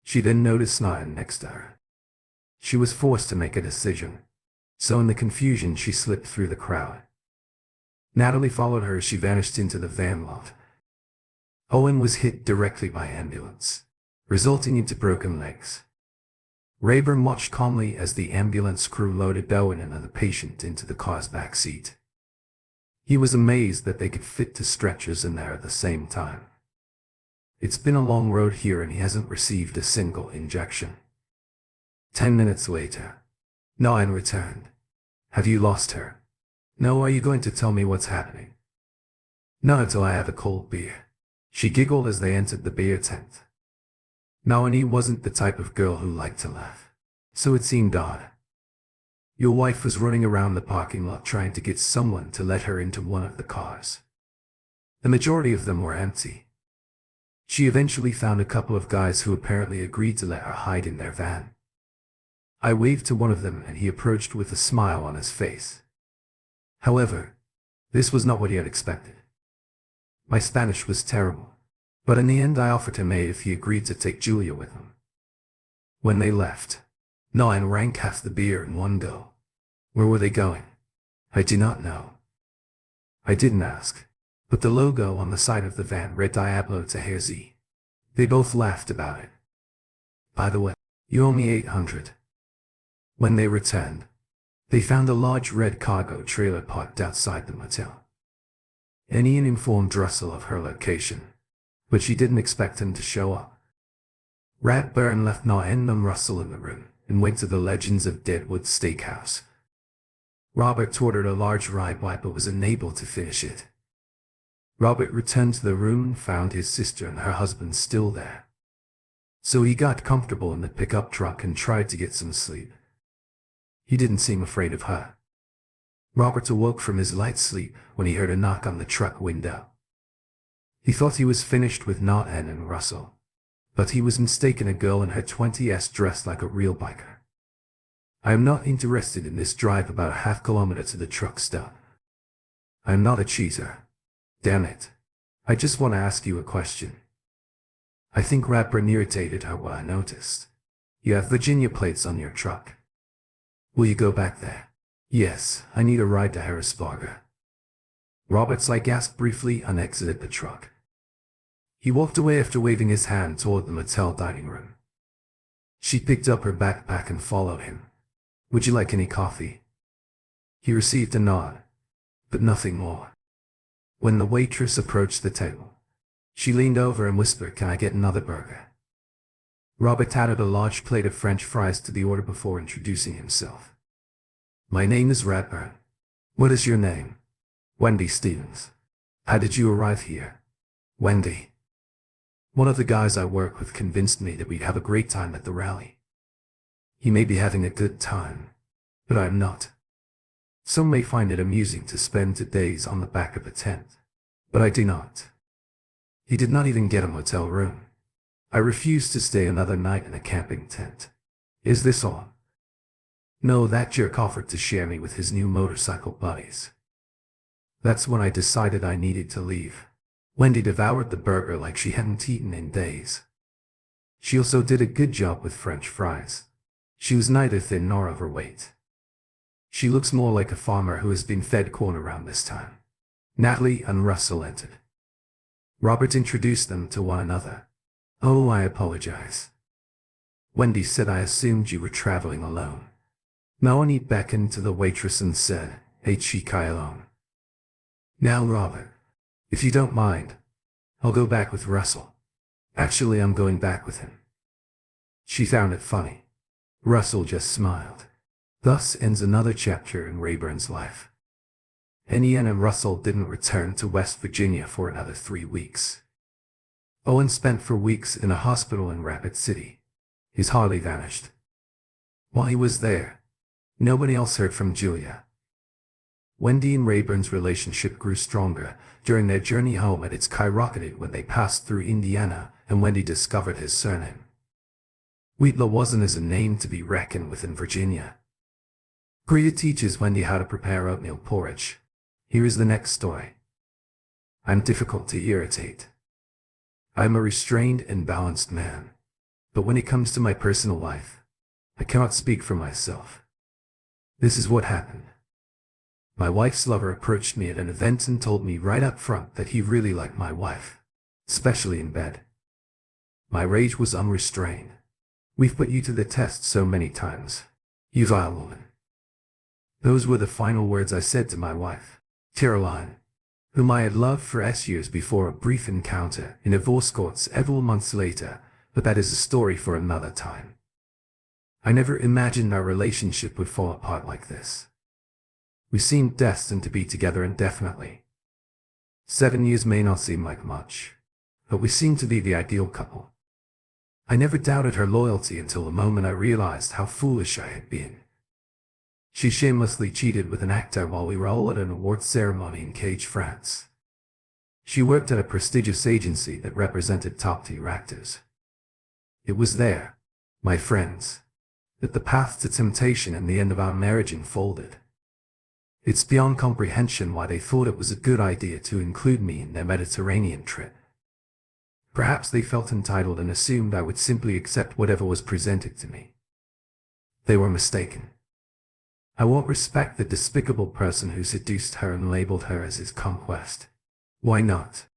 S1: She then noticed Nathan next to her. She was forced to make a decision, so in the confusion she slipped through the crowd. Natalie followed her as she vanished into the van lot. Owen was hit directly by ambulance, resulting into broken legs. Rayburn watched calmly as the ambulance crew loaded Owen and another patient into the car's back seat. He was amazed that they could fit two stretchers in there at the same time. It's been a long road here and he hasn't received a single injection. 10 minutes later, Nathan returned. Have you lost her? No, are you going to tell me what's happening? Not until I have a cold beer. She giggled as they entered the beer tent. Naomi wasn't the type of girl who liked to laugh, so it seemed odd. Your wife was running around the parking lot trying to get someone to let her into one of the cars. The majority of them were empty. She eventually found a couple of guys who apparently agreed to let her hide in their van. I waved to one of them and he approached with a smile on his face. However, this was not what he had expected. My Spanish was terrible, but in the end I offered him aid if he agreed to take Julia with him. When they left, Nathan drank half the beer in one go. Where were they going? I do not know. I didn't ask, but the logo on the side of the van read Diablo to Herzi. They both laughed about it. By the way, you owe me 800. When they returned, they found a large red cargo trailer parked outside the motel. Ian informed Russell of her location, but she didn't expect him to show up. Ratburn left Nathan and Russell in the room and went to the Legends of Deadwood Steakhouse. Robert ordered a large rye pie but was unable to finish it. Robert returned to the room and found his sister and her husband still there. So he got comfortable in the pickup truck and tried to get some sleep. He didn't seem afraid of her. Robert awoke from his light sleep when he heard a knock on the truck window. He thought he was finished with Nathan and Russell, but he was mistaken. A girl in her 20s dressed like a real biker. I am not interested in this drive about a half-kilometer to the truck stop. I am not a cheater. Damn it. I just want to ask you a question. I think Ratburn irritated her what I noticed. You have Virginia plates on your truck. Will you go back there? Yes, I need a ride to Harrisburg. Robert's eye gasped briefly and exited the truck. He walked away after waving his hand toward the motel dining room. She picked up her backpack and followed him. Would you like any coffee? He received a nod, but nothing more. When the waitress approached the table, she leaned over and whispered, "Can I get another burger?" Robert added a large plate of French fries to the order before introducing himself. My name is Ratburn. What is your name? Wendy Stevens. How did you arrive here? Wendy. One of the guys I work with convinced me that we'd have a great time at the rally. He may be having a good time, but I'm not. Some may find it amusing to spend 2 days on the back of a tent, but I do not. He did not even get a motel room. I refused to stay another night in a camping tent. Is this all? No, that jerk offered to share me with his new motorcycle buddies. That's when I decided I needed to leave. Wendy devoured the burger like she hadn't eaten in days. She also did a good job with French fries. She was neither thin nor overweight. She looks more like a farmer who has been fed corn around this time. Natalie and Russell entered. Robert introduced them to one another. Oh, I apologize. Wendy said I assumed you were traveling alone. Melanie beckoned to the waitress and said, "Hey, Chikai alone." "Now, Robert, if you don't mind, I'll go back with Russell. Actually, I'm going back with him." She found it funny. Russell just smiled. Thus ends another chapter in Rayburn's life. Ian and Russell didn't return to West Virginia for another 3 weeks. Owen spent 4 weeks in a hospital in Rapid City. His Harley vanished. While he was there, nobody else heard from Julia. Wendy and Rayburn's relationship grew stronger. During their journey home, it skyrocketed when they passed through Indiana and Wendy discovered his surname. Wheatlaw wasn't as a name to be reckoned with in Virginia. Priya teaches Wendy how to prepare oatmeal porridge. Here is the next story. I'm difficult to irritate. I'm a restrained and balanced man. But when it comes to my personal life, I cannot speak for myself. This is what happened. My wife's lover approached me at an event and told me right up front that he really liked my wife, especially in bed. My rage was unrestrained. "We've put you to the test so many times, you vile woman." Those were the final words I said to my wife, Caroline, whom I had loved for years before a brief encounter in divorce court several months later, but that is a story for another time. I never imagined our relationship would fall apart like this. We seemed destined to be together indefinitely. 7 years may not seem like much, but we seemed to be the ideal couple. I never doubted her loyalty until the moment I realized how foolish I had been. She shamelessly cheated with an actor while we were all at an awards ceremony in Cage, France. She worked at a prestigious agency that represented top-tier actors. It was there, my friends, that the path to temptation and the end of our marriage unfolded. It's beyond comprehension why they thought it was a good idea to include me in their Mediterranean trip. Perhaps they felt entitled and assumed I would simply accept whatever was presented to me. They were mistaken. I won't respect the despicable person who seduced her and labeled her as his conquest. Why not?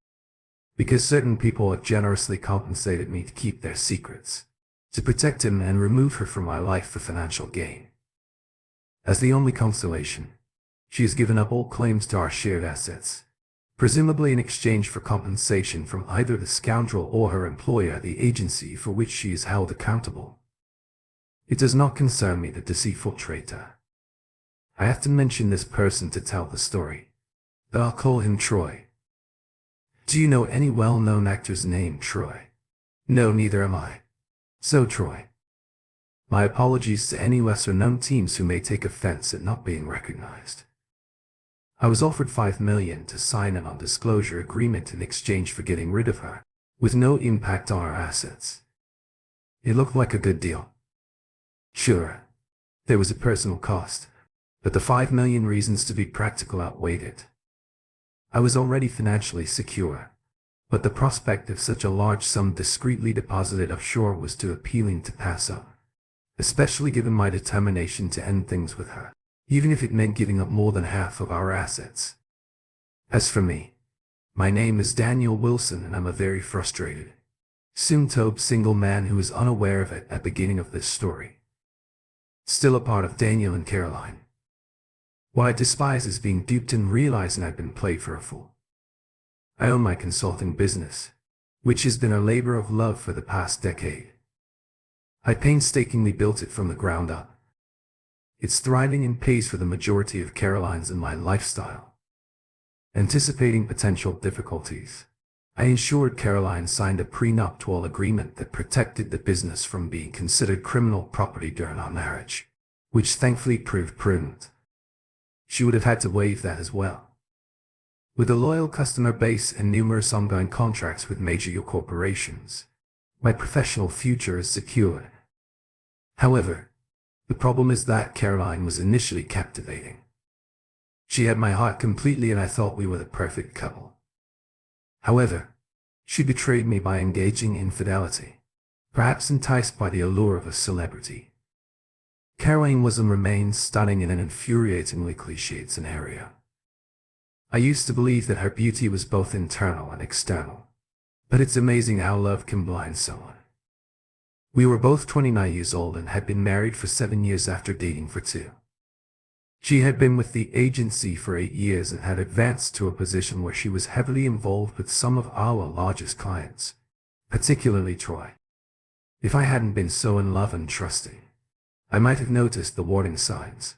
S1: Because certain people had generously compensated me to keep their secrets, to protect him and remove her from my life for financial gain. As the only consolation, she has given up all claims to our shared assets, presumably in exchange for compensation from either the scoundrel or her employer, the agency for which she is held accountable. It does not concern me, the deceitful traitor. I have to mention this person to tell the story, but I'll call him Troy. Do you know any well-known actors named Troy? No, neither am I. So Troy. My apologies to any lesser-known teams who may take offense at not being recognized. I was offered $5 million to sign a non-disclosure agreement in exchange for getting rid of her, with no impact on our assets. It looked like a good deal. Sure, there was a personal cost, but the 5 million reasons to be practical outweighed it. I was already financially secure, but the prospect of such a large sum discreetly deposited offshore was too appealing to pass up, especially given my determination to end things with her, even if it meant giving up more than half of our assets. As for me, my name is Daniel Wilson and I'm a very frustrated, soon-to-be single man who is unaware of it at the beginning of this story. Still a part of Daniel and Caroline. What I despise is being duped and realizing I've been played for a fool. I own my consulting business, which has been a labor of love for the past decade. I painstakingly built it from the ground up. It's thriving and pays for the majority of Caroline's and my lifestyle. Anticipating potential difficulties, I ensured Caroline signed a prenuptial agreement that protected the business from being considered criminal property during our marriage, which thankfully proved prudent. She would have had to waive that as well. With a loyal customer base and numerous ongoing contracts with major corporations, my professional future is secured. However, the problem is that Caroline was initially captivating. She had my heart completely and I thought we were the perfect couple. However, she betrayed me by engaging in infidelity, perhaps enticed by the allure of a celebrity. Caroline was and remains stunning in an infuriatingly cliched scenario. I used to believe that her beauty was both internal and external, but it's amazing how love can blind someone. We were both 29 years old and had been married for 7 years after dating for 2. She had been with the agency for 8 years and had advanced to a position where she was heavily involved with some of our largest clients, particularly Troy. If I hadn't been so in love and trusting, I might have noticed the warning signs.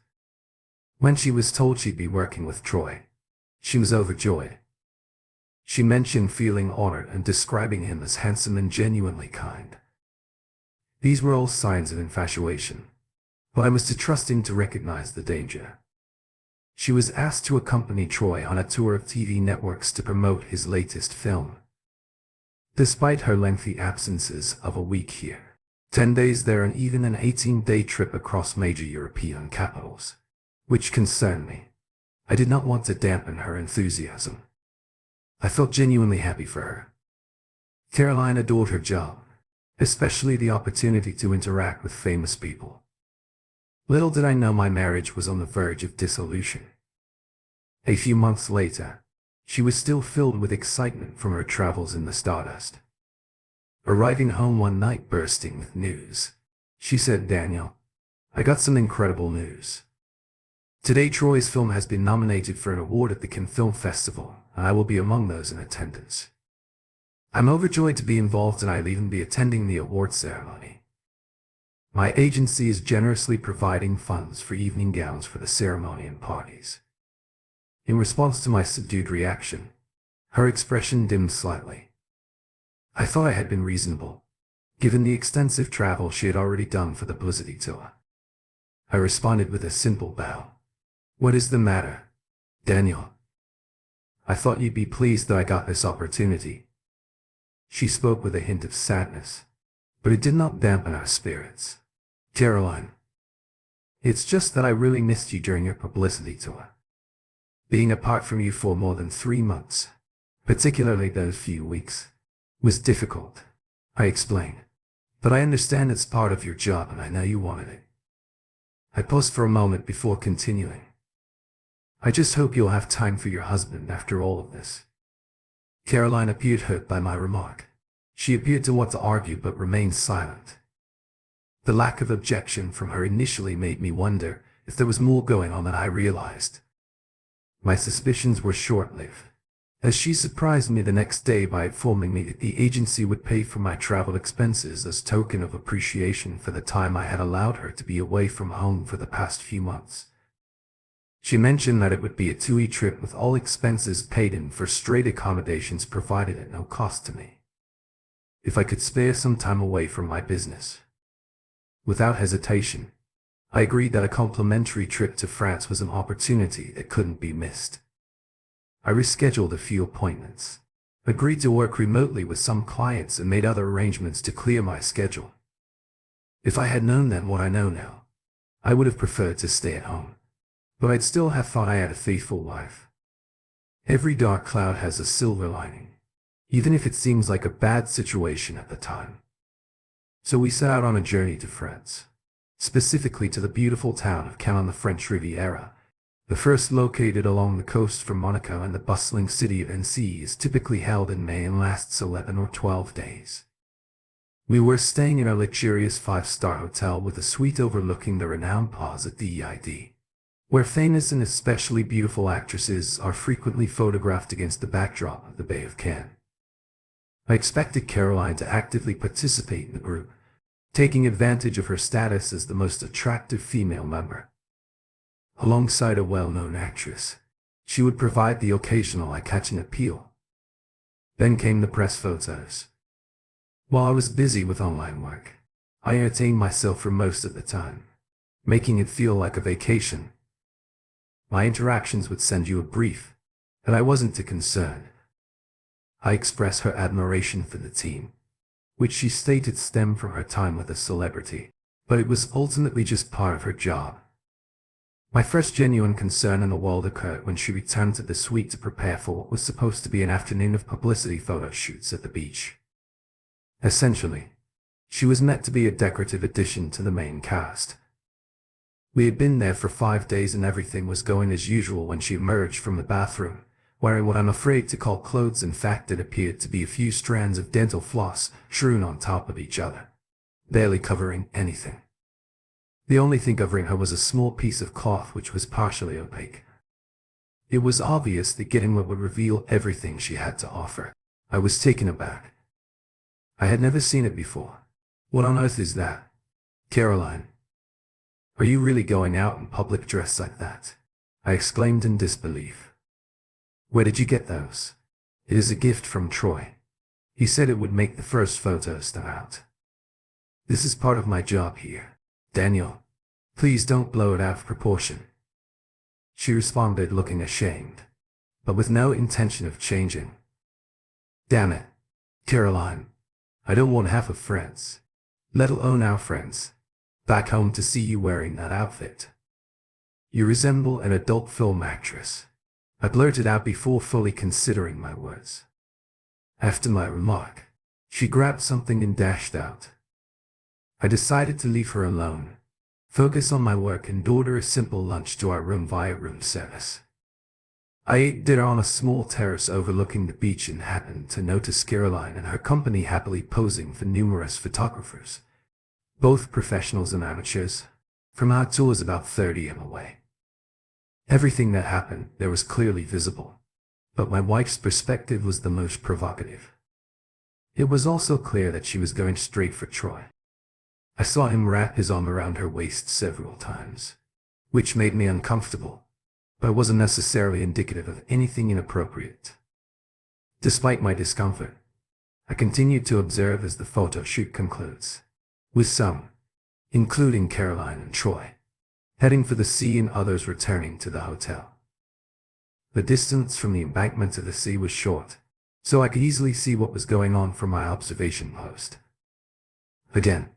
S1: When she was told she'd be working with Troy, she was overjoyed. She mentioned feeling honored and describing him as handsome and genuinely kind. These were all signs of infatuation, but I was to trust him to recognize the danger. She was asked to accompany Troy on a tour of TV networks to promote his latest film. Despite her lengthy absences of a week here, 10 days there, and even an 18-day trip across major European capitals, which concerned me, I did not want to dampen her enthusiasm. I felt genuinely happy for her. Caroline adored her job, especially the opportunity to interact with famous people. Little did I know my marriage was on the verge of dissolution. A few months later, she was still filled with excitement from her travels in the Stardust. Arriving home one night bursting with news, she said, "Daniel, I got some incredible news. Today Troy's film has been nominated for an award at the Cannes Film Festival, and I will be among those in attendance. I'm overjoyed to be involved, and I'll even be attending the award ceremony. My agency is generously providing funds for evening gowns for the ceremony and parties." In response to my subdued reaction, her expression dimmed slightly. I thought I had been reasonable, given the extensive travel she had already done for the publicity tour. I responded with a simple bow. "What is the matter, Daniel? I thought you'd be pleased that I got this opportunity." She spoke with a hint of sadness, but it did not dampen our spirits. "Caroline, it's just that I really missed you during your publicity tour. Being apart from you for more than 3 months, particularly those few weeks, was difficult," I explained. "But I understand it's part of your job, and I know you wanted it." I paused for a moment before continuing. "I just hope you'll have time for your husband after all of this." Caroline appeared hurt by my remark. She appeared to want to argue but remained silent. The lack of objection from her initially made me wonder if there was more going on than I realized. My suspicions were short-lived, as she surprised me the next day by informing me that the agency would pay for my travel expenses as token of appreciation for the time I had allowed her to be away from home for the past few months. She mentioned that it would be a 2-week trip with all expenses paid and for straight accommodations provided at no cost to me, if I could spare some time away from my business. Without hesitation, I agreed that a complimentary trip to France was an opportunity that couldn't be missed. I rescheduled a few appointments, agreed to work remotely with some clients, and made other arrangements to clear my schedule. If I had known then what I know now, I would have preferred to stay at home, but I'd still have thought I had a faithful wife. Every dark cloud has a silver lining, even if it seems like a bad situation at the time. So we set out on a journey to France, specifically to the beautiful town of Cannes on the French Riviera, the first located along the coast from Monaco, and the bustling city of Annecy is typically held in May and lasts 11 or 12 days. We were staying in a luxurious 5-star hotel with a suite overlooking the renowned Plaza d'Id, where famous and especially beautiful actresses are frequently photographed against the backdrop of the Bay of Cannes. I expected Caroline to actively participate in the group, taking advantage of her status as the most attractive female member. Alongside a well-known actress, she would provide the occasional eye-catching appeal. Then came the press photos. While I was busy with online work, I entertained myself for most of the time, making it feel like a vacation. My interactions would send you a brief, and I wasn't too concerned. I expressed her admiration for the team, which she stated stemmed from her time with a celebrity, but it was ultimately just part of her job. My first genuine concern in the world occurred when she returned to the suite to prepare for what was supposed to be an afternoon of publicity photo shoots at the beach. Essentially, she was meant to be a decorative addition to the main cast. We had been there for 5 days and everything was going as usual when she emerged from the bathroom, wearing what I'm afraid to call clothes. In fact, it appeared to be a few strands of dental floss strewn on top of each other, barely covering anything. The only thing covering her was a small piece of cloth which was partially opaque. It was obvious that getting what would reveal everything she had to offer. I was taken aback. I had never seen it before. What on earth is that? Caroline, are you really going out in public dressed like that? I exclaimed in disbelief. Where did you get those? It is a gift from Troy. He said it would make the first photo stand out. This is part of my job here. Daniel, please don't blow it out of proportion. She responded, looking ashamed, but with no intention of changing. Damn it, Caroline, I don't want half of friends, let alone our friends, back home to see you wearing that outfit. You resemble an adult film actress. I blurted out before fully considering my words. After my remark, she grabbed something and dashed out. I decided to leave her alone, focus on my work, and order a simple lunch to our room via room service. I ate dinner on a small terrace overlooking the beach and happened to notice Caroline and her company happily posing for numerous photographers, both professionals and amateurs, from outdoors about 30 m away. Everything that happened there was clearly visible, but my wife's perspective was the most provocative. It was also clear that she was going straight for Troy. I saw him wrap his arm around her waist several times, which made me uncomfortable, but wasn't necessarily indicative of anything inappropriate. Despite my discomfort, I continued to observe as the photo shoot concludes, with some, including Caroline and Troy, heading for the sea and others returning to the hotel. The distance from the embankment to the sea was short, so I could easily see what was going on from my observation post. Again,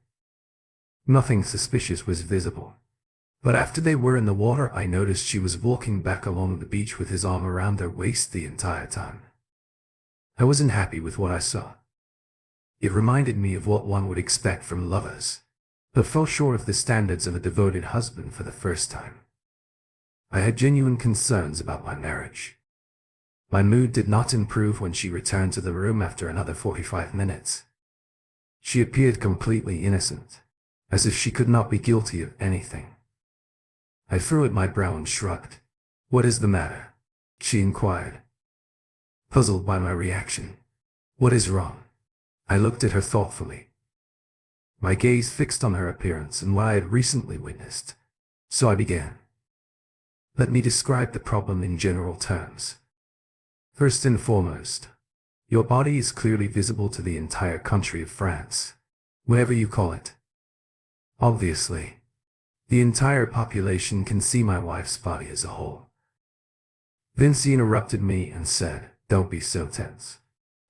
S1: nothing suspicious was visible, but after they were in the water I noticed she was walking back along the beach with his arm around her waist the entire time. I wasn't happy with what I saw. It reminded me of what one would expect from lovers, but fell short of the standards of a devoted husband for the first time. I had genuine concerns about my marriage. My mood did not improve when she returned to the room after another 45 minutes. She appeared completely innocent, as if she could not be guilty of anything. I furrowed my brow and shrugged. "What is the matter?" she inquired, puzzled by my reaction. "What is wrong?" I looked at her thoughtfully, my gaze fixed on her appearance and what I had recently witnessed. So I began. "Let me describe the problem in general terms. First and foremost, your body is clearly visible to the entire country of France, whatever you call it. Obviously, the entire population can see my wife's body as a whole." Then she interrupted me and said, "Don't be so tense.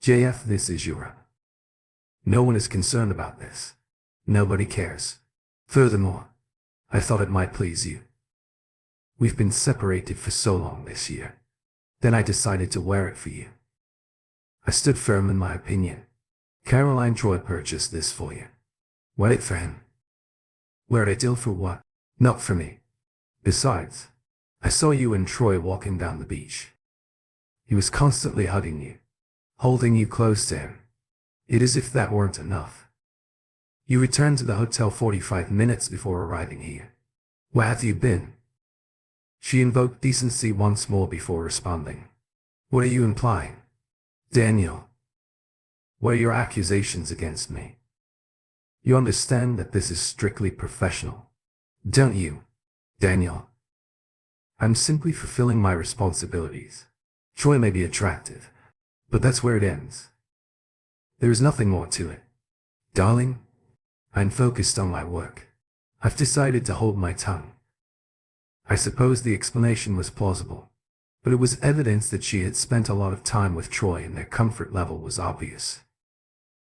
S1: JF, this is Europe. No one is concerned about this. Nobody cares. Furthermore, I thought it might please you. We've been separated for so long this year. Then I decided to wear it for you." I stood firm in my opinion. "Caroline, Troy purchased this for you. Wear it for him." "Wear it ill for what?" "Not for me. Besides, I saw you and Troy walking down the beach. He was constantly hugging you, holding you close to him. It is as if that weren't enough. You returned to the hotel 45 minutes before arriving here. Where have you been?" She invoked decency once more before responding. "What are you implying? Daniel, what are your accusations against me? You understand that this is strictly professional, don't you, Daniel? I'm simply fulfilling my responsibilities. Troy may be attractive, but that's where it ends. There is nothing more to it. Darling, I'm focused on my work. I've decided to hold my tongue." I suppose the explanation was plausible, but it was evidence that she had spent a lot of time with Troy and their comfort level was obvious.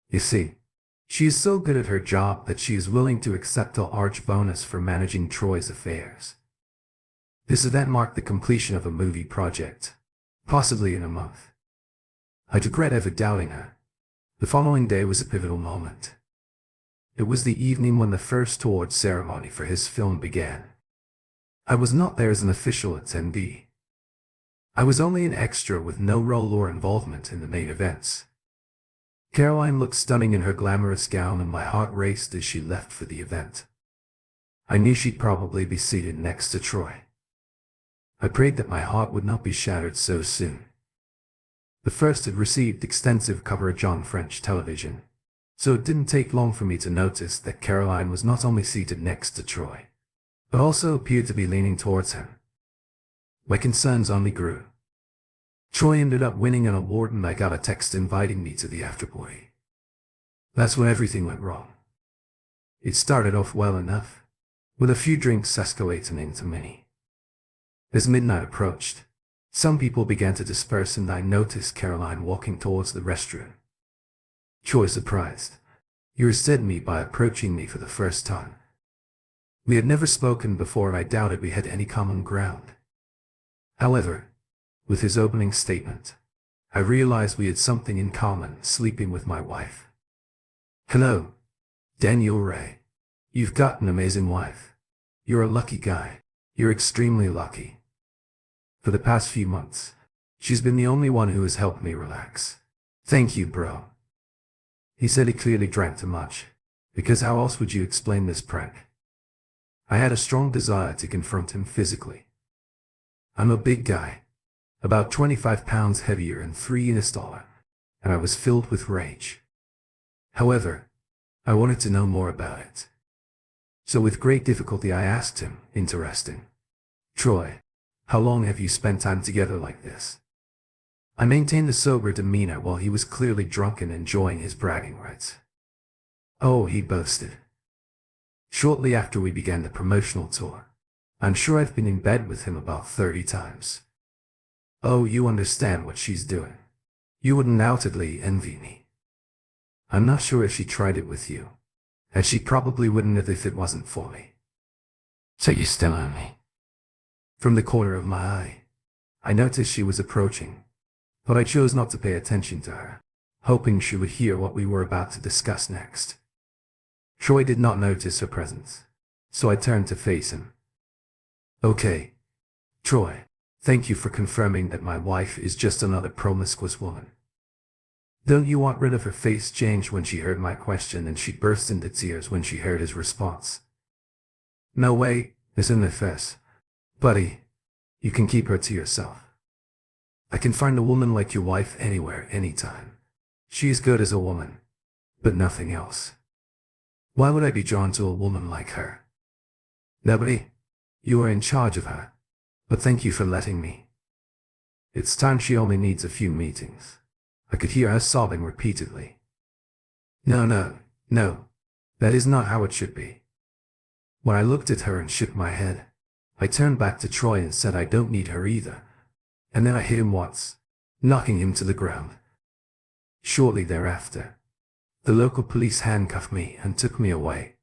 S1: You see, she is so good at her job that she is willing to accept a large bonus for managing Troy's affairs. This event marked the completion of a movie project, possibly in a month. I regret ever doubting her. The following day was a pivotal moment. It was the evening when the first award ceremony for his film began. I was not there as an official attendee. I was only an extra with no role or involvement in the main events. Caroline looked stunning in her glamorous gown, and my heart raced as she left for the event. I knew she'd probably be seated next to Troy. I prayed that my heart would not be shattered so soon. The first had received extensive coverage on French television, so it didn't take long for me to notice that Caroline was not only seated next to Troy, but also appeared to be leaning towards him. My concerns only grew. Troy ended up winning an award, and I got a text inviting me to the afterparty. That's when everything went wrong. It started off well enough, with a few drinks escalating into many. As midnight approached, some people began to disperse, and I noticed Caroline walking towards the restroom. Troy, surprised, irritated me by approaching me for the first time. We had never spoken before, and I doubted we had any common ground. However, with his opening statement, I realized we had something in common: sleeping with my wife. Hello, Daniel Ray. You've got an amazing wife. You're a lucky guy. You're extremely lucky. For the past few months, she's been the only one who has helped me relax. Thank you, bro. He said he clearly drank too much, because how else would you explain this prank? I had a strong desire to confront him physically. I'm a big guy, about 25 pounds heavier and 3 inches taller, and I was filled with rage. However, I wanted to know more about it. So with great difficulty I asked him, interesting. Troy, how long have you spent time together like this? I maintained a sober demeanor while he was clearly drunk and enjoying his bragging rights. Oh, he boasted. Shortly after we began the promotional tour, I'm sure I've been in bed with him about 30 times. Oh, you understand what she's doing. You would undoubtedly envy me. I'm not sure if she tried it with you, and she probably wouldn't have if it wasn't for me. So you still own me? From the corner of my eye, I noticed she was approaching, but I chose not to pay attention to her, hoping she would hear what we were about to discuss next. Troy did not notice her presence, so I turned to face him. Okay, Troy, thank you for confirming that my wife is just another promiscuous woman. Don't you want rid of her? Face changed when she heard my question, and she burst into tears when she heard his response. No way, isn't it, Fess? Buddy, you can keep her to yourself. I can find a woman like your wife anywhere, anytime. She is good as a woman, but nothing else. Why would I be drawn to a woman like her? Nobody. You are in charge of her, but thank you for letting me. It's time. She only needs a few meetings. I could hear her sobbing repeatedly. No, that is not how it should be. When I looked at her and shook my head, I turned back to Troy and said I don't need her either, and then I hit him once, knocking him to the ground. Shortly thereafter, the local police handcuffed me and took me away.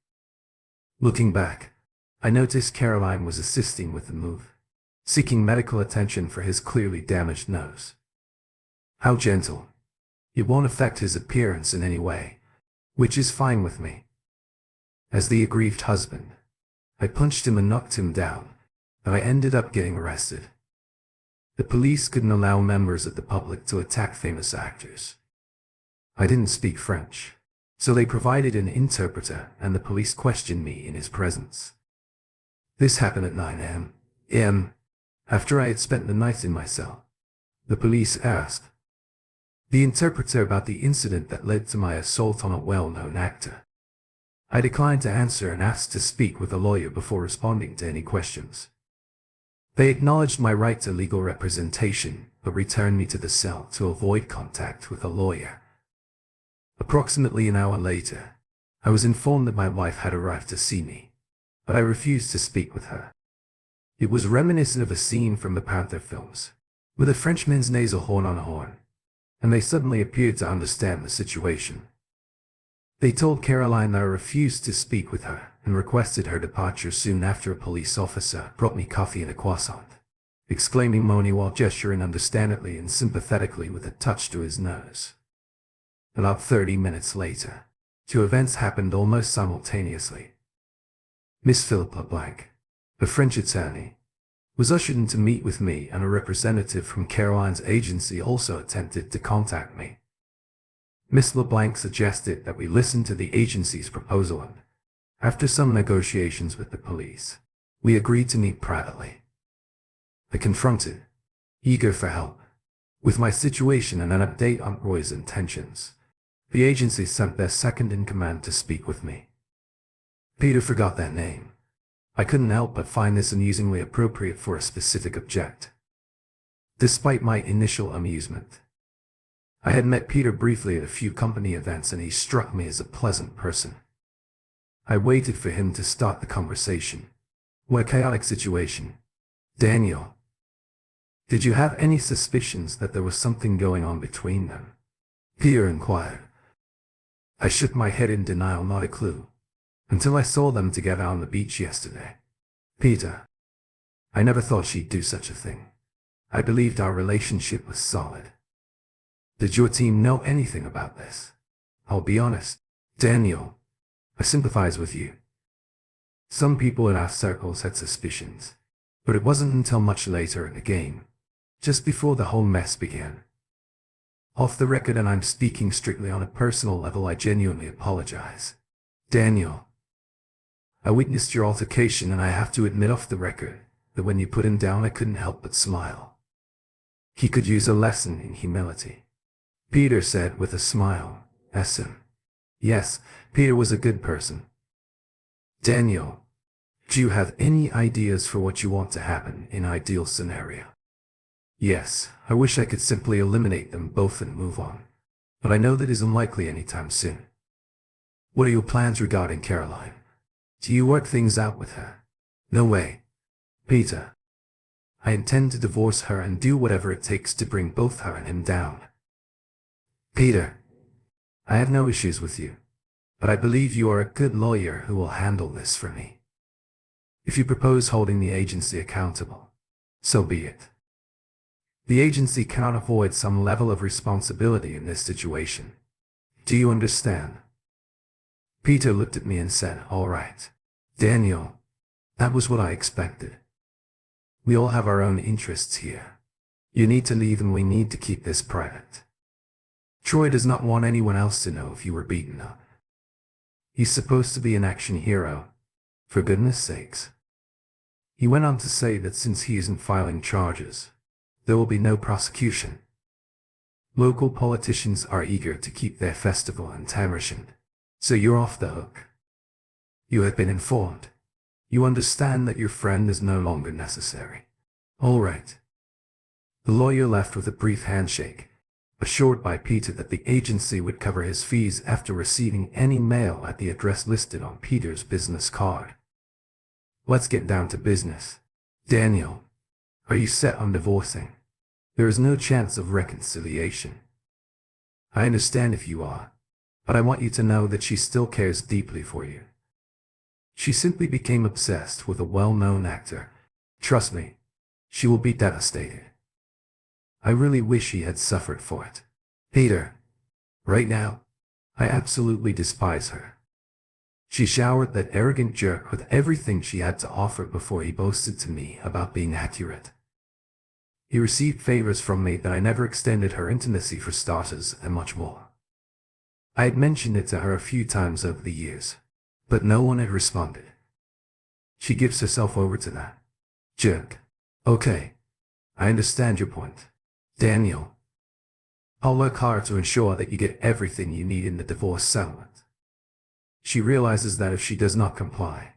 S1: Looking back, I noticed Caroline was assisting with the move, seeking medical attention for his clearly damaged nose. How gentle. It won't affect his appearance in any way, which is fine with me. As the aggrieved husband, I punched him and knocked him down, and I ended up getting arrested. The police couldn't allow members of the public to attack famous actors. I didn't speak French, so they provided an interpreter, and the police questioned me in his presence. This happened at 9 a.m. After I had spent the night in my cell. The police asked the interpreter about the incident that led to my assault on a well-known actor. I declined to answer and asked to speak with a lawyer before responding to any questions. They acknowledged my right to legal representation, but returned me to the cell to avoid contact with a lawyer. Approximately an hour later, I was informed that my wife had arrived to see me, but I refused to speak with her. It was reminiscent of a scene from the Panther films, with a Frenchman's nasal horn on horn, and they suddenly appeared to understand the situation. They told Caroline that I refused to speak with her and requested her departure soon after a police officer brought me coffee and a croissant, exclaiming moaning while gesturing understandingly and sympathetically with a touch to his nose. About 30 minutes later, two events happened almost simultaneously. Miss Philippa Blank, a French attorney, was ushered in to meet with me, and a representative from Caroline's agency also attempted to contact me. Miss LeBlanc suggested that we listen to the agency's proposal and, after some negotiations with the police, we agreed to meet privately. I confronted, eager for help, with my situation and an update on Roy's intentions. The agency sent their second-in-command to speak with me. Peter forgot that name. I couldn't help but find this amusingly appropriate for a specific object. Despite my initial amusement, I had met Peter briefly at a few company events and he struck me as a pleasant person. I waited for him to start the conversation. What a chaotic situation. Daniel, did you have any suspicions that there was something going on between them? Peter inquired. I shook my head in denial, not a clue, until I saw them together on the beach yesterday. Peter, I never thought she'd do such a thing. I believed our relationship was solid. Did your team know anything about this? I'll be honest, Daniel, I sympathize with you. Some people in our circles had suspicions, but it wasn't until much later in the game, just before the whole mess began. Off the record, and I'm speaking strictly on a personal level, I genuinely apologize. Daniel, I witnessed your altercation and I have to admit off the record that when you put him down I couldn't help but smile. He could use a lesson in humility. Peter said with a smile. Yes, Peter was a good person. Daniel, do you have any ideas for what you want to happen in ideal scenario? Yes, I wish I could simply eliminate them both and move on, but I know that is unlikely anytime soon. What are your plans regarding Caroline? Do you work things out with her? No way. Peter, I intend to divorce her and do whatever it takes to bring both her and him down. Peter, I have no issues with you, but I believe you are a good lawyer who will handle this for me. If you propose holding the agency accountable, so be it. The agency cannot avoid some level of responsibility in this situation. Do you understand? Peter looked at me and said, all right. Daniel, that was what I expected. We all have our own interests here. You need to leave and we need to keep this private. Troy does not want anyone else to know if you were beaten up. He's supposed to be an action hero, for goodness sakes. He went on to say that since he isn't filing charges, there will be no prosecution. Local politicians are eager to keep their festival in Tamersham, so you're off the hook. You have been informed. You understand that your friend is no longer necessary. All right. The lawyer left with a brief handshake, assured by Peter that the agency would cover his fees after receiving any mail at the address listed on Peter's business card. Let's get down to business. Daniel, are you set on divorcing? There is no chance of reconciliation. I understand if you are, but I want you to know that she still cares deeply for you. She simply became obsessed with a well-known actor. Trust me, she will be devastated. I really wish he had suffered for it. Peter, right now, I absolutely despise her. She showered that arrogant jerk with everything she had to offer before he boasted to me about being accurate. He received favors from me that I never extended her, intimacy for starters, and much more. I had mentioned it to her a few times over the years, but no one had responded. She gives herself over to that jerk. Okay, I understand your point. Daniel, I'll work hard to ensure that you get everything you need in the divorce settlement. She realizes that if she does not comply,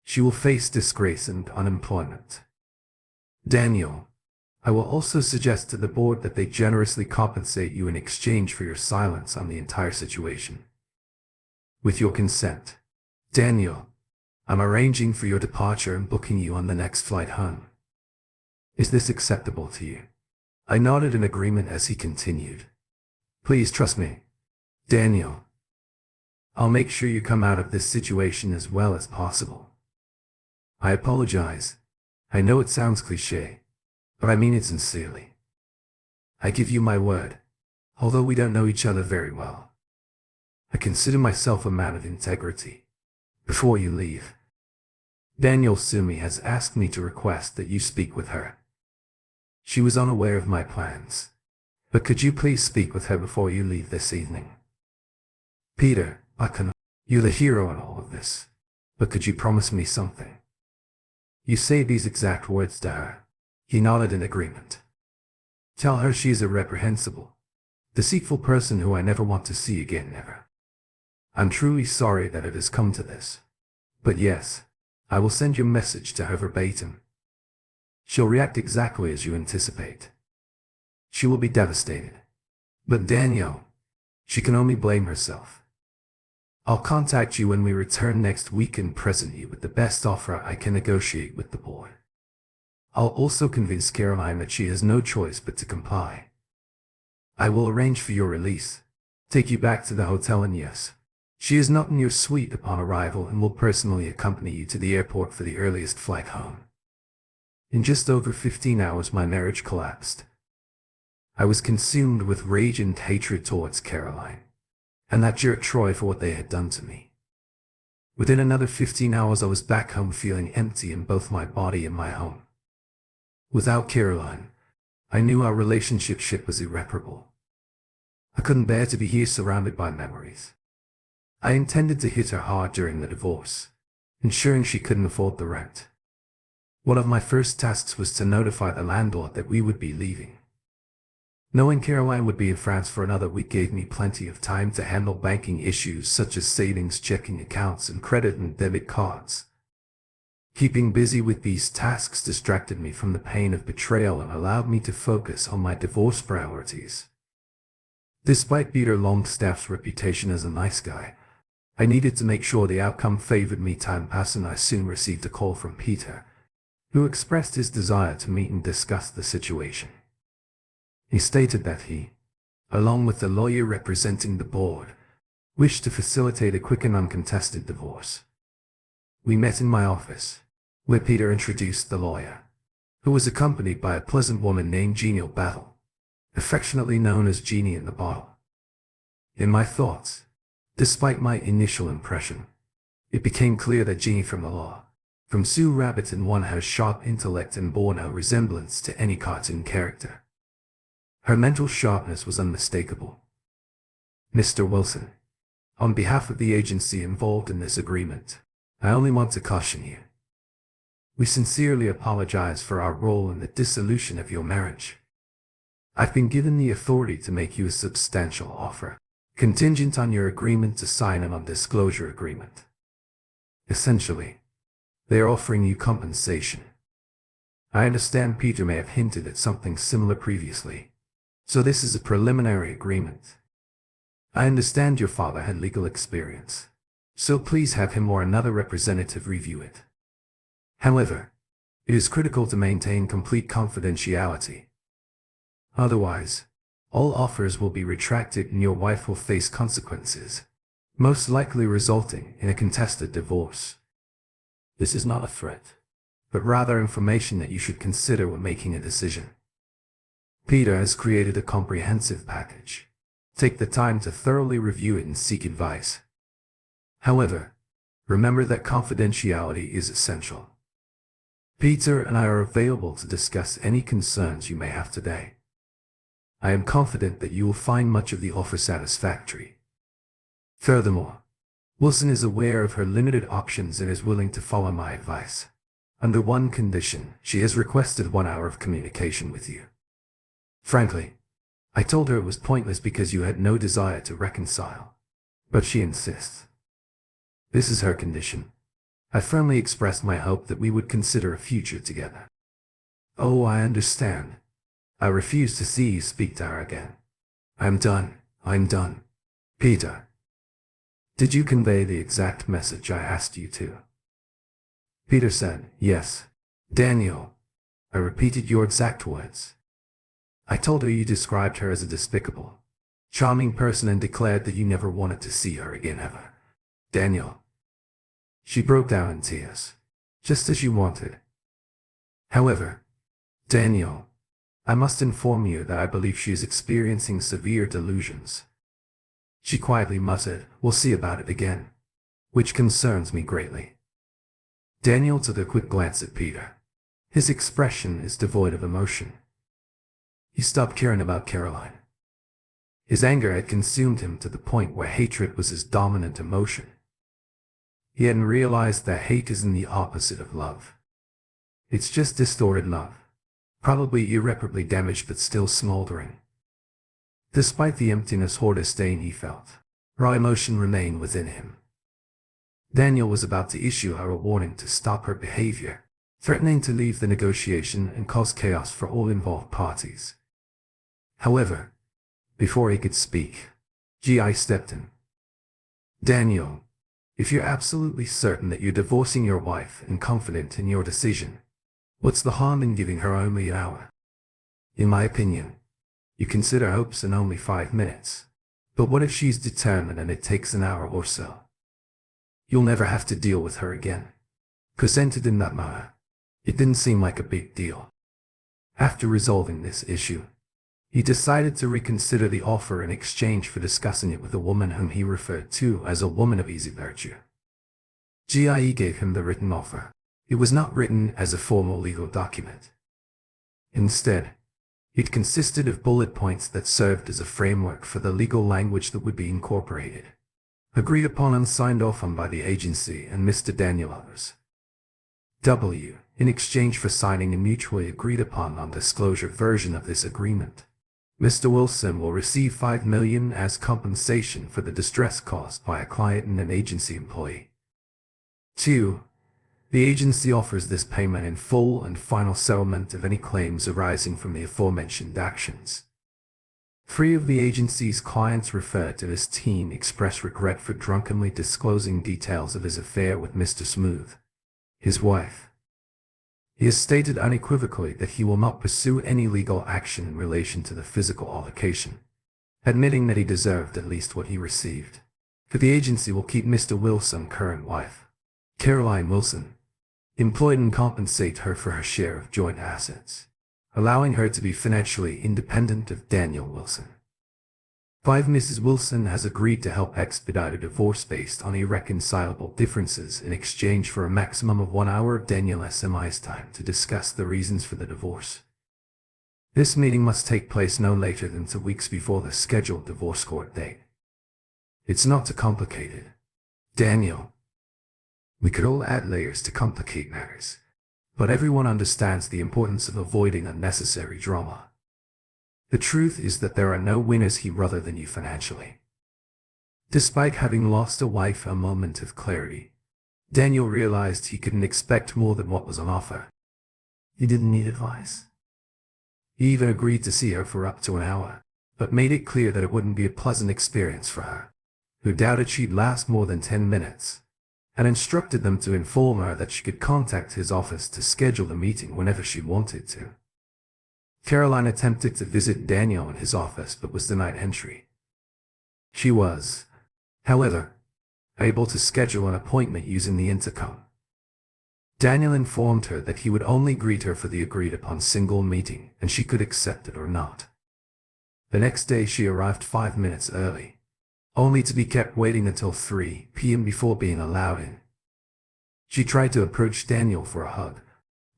S1: she will face disgrace and unemployment. Daniel, I will also suggest to the board that they generously compensate you in exchange for your silence on the entire situation. With your consent, Daniel, I'm arranging for your departure and booking you on the next flight home. Is this acceptable to you? I nodded in agreement as he continued. Please trust me, Daniel. I'll make sure you come out of this situation as well as possible. I apologize. I know it sounds cliché, but I mean it sincerely. I give you my word, although we don't know each other very well. I consider myself a man of integrity. Before you leave, Daniel Sumi has asked me to request that you speak with her. She was unaware of my plans, but could you please speak with her before you leave this evening? Peter, I can. You're the hero in all of this. But could you promise me something? You say these exact words to her. He nodded in agreement. Tell her she's a reprehensible, deceitful person who I never want to see again, never. I'm truly sorry that it has come to this. But yes, I will send your message to her verbatim. She'll react exactly as you anticipate. She will be devastated. But Danielle, she can only blame herself. I'll contact you when we return next week and present you with the best offer I can negotiate with the board. I'll also convince Caroline that she has no choice but to comply. I will arrange for your release, take you back to the hotel, and yes, she is not in your suite upon arrival and will personally accompany you to the airport for the earliest flight home. In just over 15 hours my marriage collapsed. I was consumed with rage and hatred towards Caroline, and that jerk Troy for what they had done to me. Within another 15 hours I was back home feeling empty in both my body and my home. Without Caroline, I knew our relationship was irreparable. I couldn't bear to be here surrounded by memories. I intended to hit her hard during the divorce, ensuring she couldn't afford the rent. One of my first tasks was to notify the landlord that we would be leaving. Knowing Caroline would be in France for another week gave me plenty of time to handle banking issues such as savings, checking accounts, and credit and debit cards. Keeping busy with these tasks distracted me from the pain of betrayal and allowed me to focus on my divorce priorities. Despite Peter Longstaff's reputation as a nice guy, I needed to make sure the outcome favored me. Time passed and I soon received a call from Peter, who expressed his desire to meet and discuss the situation. He stated that he, along with the lawyer representing the board, wished to facilitate a quick and uncontested divorce. We met in my office, where Peter introduced the lawyer, who was accompanied by a pleasant woman named Genial Battle, affectionately known as Jeannie in the Bottle. In my thoughts, despite my initial impression, it became clear that Jeannie from the law, from Sue Rabbit and one has sharp intellect and bore no resemblance to any cartoon character. Her mental sharpness was unmistakable. Mr. Wilson, on behalf of the agency involved in this agreement, I only want to caution you. We sincerely apologize for our role in the dissolution of your marriage. I've been given the authority to make you a substantial offer, contingent on your agreement to sign a non-disclosure agreement. Essentially, they are offering you compensation. I understand Peter may have hinted at something similar previously, so this is a preliminary agreement. I understand your father had legal experience, so please have him or another representative review it. However, it is critical to maintain complete confidentiality. Otherwise, all offers will be retracted and your wife will face consequences, most likely resulting in a contested divorce. This is not a threat, but rather information that you should consider when making a decision. Peter has created a comprehensive package. Take the time to thoroughly review it and seek advice. However, remember that confidentiality is essential. Peter and I are available to discuss any concerns you may have today. I am confident that you will find much of the offer satisfactory. Furthermore, Wilson is aware of her limited options and is willing to follow my advice. Under one condition, she has requested 1 hour of communication with you. Frankly, I told her it was pointless because you had no desire to reconcile, but she insists. This is her condition. I firmly expressed my hope that we would consider a future together. Oh, I understand. I refuse to see you speak to her again. I'm done. Peter, did you convey the exact message I asked you to? Peter said, yes. Daniel, I repeated your exact words. I told her you described her as a despicable, charming person and declared that you never wanted to see her again ever. Daniel. She broke down in tears, just as you wanted. However, Daniel, I must inform you that I believe she is experiencing severe delusions. She quietly muttered, we'll see about it again, which concerns me greatly. Daniel took a quick glance at Peter. His expression is devoid of emotion. He stopped caring about Caroline. His anger had consumed him to the point where hatred was his dominant emotion. He hadn't realized that hate isn't the opposite of love. It's just distorted love, probably irreparably damaged but still smoldering. Despite the emptiness or disdain he felt, raw emotion remained within him. Daniel was about to issue her a warning to stop her behavior, threatening to leave the negotiation and cause chaos for all involved parties. However, before he could speak, G.I. stepped in. "Daniel, if you're absolutely certain that you're divorcing your wife and confident in your decision, what's the harm in giving her only an hour? In my opinion, you consider hopes in only 5 minutes. But what if she's determined and it takes an hour or so? You'll never have to deal with her again." Presented in that manner, it didn't seem like a big deal. After resolving this issue, he decided to reconsider the offer in exchange for discussing it with a woman whom he referred to as a woman of easy virtue. GIE gave him the written offer. It was not written as a formal legal document. Instead, it consisted of bullet points that served as a framework for the legal language that would be incorporated, agreed upon and signed off on by the agency and Mr. Daniel Others. W. In exchange for signing a mutually agreed upon non-disclosure version of this agreement, Mr. Wilson will receive $5 million as compensation for the distress caused by a client and an agency employee. 2. The agency offers this payment in full and final settlement of any claims arising from the aforementioned actions. 3 of the agency's clients referred to this team express regret for drunkenly disclosing details of his affair with Mr. Smooth, his wife. He has stated unequivocally that he will not pursue any legal action in relation to the physical altercation, admitting that he deserved at least what he received. For the agency will keep Mr. Wilson's current wife, Caroline Wilson, employed and compensate her for her share of joint assets, allowing her to be financially independent of Daniel Wilson. 5. Mrs. Wilson has agreed to help expedite a divorce based on irreconcilable differences in exchange for a maximum of 1 hour of Daniel SMI's time to discuss the reasons for the divorce. This meeting must take place no later than 2 weeks before the scheduled divorce court date. It's not too complicated, Daniel. We could all add layers to complicate matters, but everyone understands the importance of avoiding unnecessary drama. The truth is that there are no winners here other than you financially. Despite having lost a wife a moment of clarity, Daniel realized he couldn't expect more than what was on offer. He didn't need advice. He even agreed to see her for up to an hour, but made it clear that it wouldn't be a pleasant experience for her, who doubted she'd last more than 10 minutes. And instructed them to inform her that she could contact his office to schedule the meeting whenever she wanted to. Caroline attempted to visit Daniel in his office but was denied entry. She was, however, able to schedule an appointment using the intercom. Daniel informed her that he would only greet her for the agreed-upon single meeting and she could accept it or not. The next day she arrived 5 minutes early, only to be kept waiting until 3 p.m. before being allowed in. She tried to approach Daniel for a hug,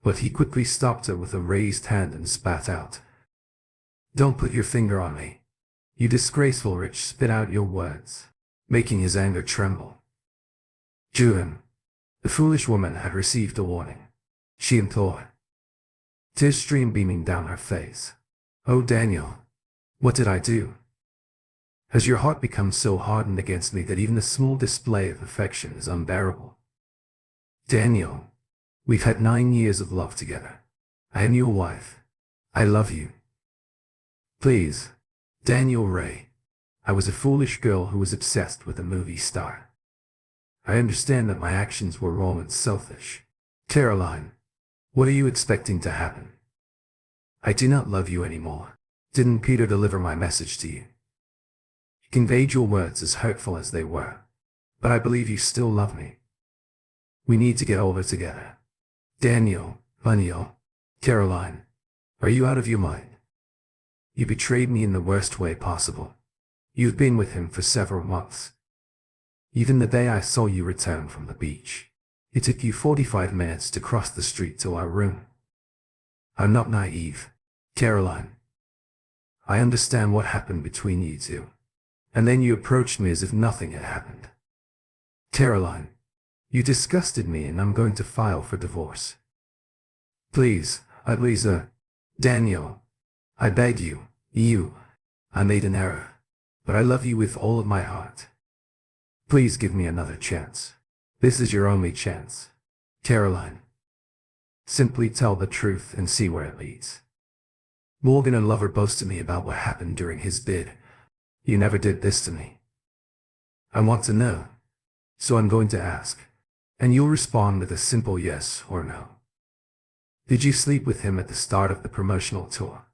S1: but he quickly stopped her with a raised hand and spat out, "Don't put your finger on me. You disgraceful rich," spit out your words, making his anger tremble. June. The foolish woman had received a warning. She implored, tears streamed beaming down her face. "Oh, Daniel, what did I do? Has your heart become so hardened against me that even a small display of affection is unbearable? Daniel, we've had 9 years of love together. I am your wife. I love you. Please, Daniel Ray. I was a foolish girl who was obsessed with a movie star. I understand that my actions were wrong and selfish. Caroline, what are you expecting to happen? I do not love you anymore. Didn't Peter deliver my message to you? He conveyed your words as hurtful as they were, but I believe you still love me. We need to get over together. Daniel, Caroline, are you out of your mind? You betrayed me in the worst way possible. You've been with him for several months. Even the day I saw you return from the beach, it took you 45 minutes to cross the street to our room. I'm not naive, Caroline. I understand what happened between you two. And then you approached me as if nothing had happened. Caroline, you disgusted me and I'm going to file for divorce. Please, Daniel, I beg you, I made an error, but I love you with all of my heart. Please give me another chance. This is your only chance. Caroline. Simply tell the truth and see where it leads. Morgan and Lover boasted me about what happened during his bid. You never did this to me. I want to know. So I'm going to ask. And you'll respond with a simple yes or no. Did you sleep with him at the start of the promotional tour?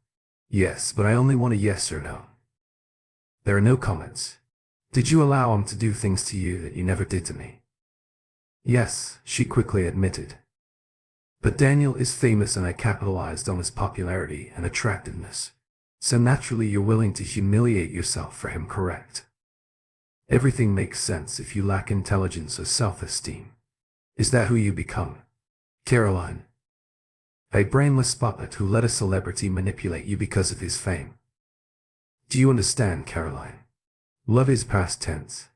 S1: Yes, but I only want a yes or no. There are no comments. Did you allow him to do things to you that you never did to me? Yes, she quickly admitted. But Daniel is famous and I capitalized on his popularity and attractiveness. So naturally you're willing to humiliate yourself for him, correct? Everything makes sense if you lack intelligence or self-esteem. Is that who you become? Caroline. A brainless puppet who let a celebrity manipulate you because of his fame. Do you understand, Caroline? Love is past tense.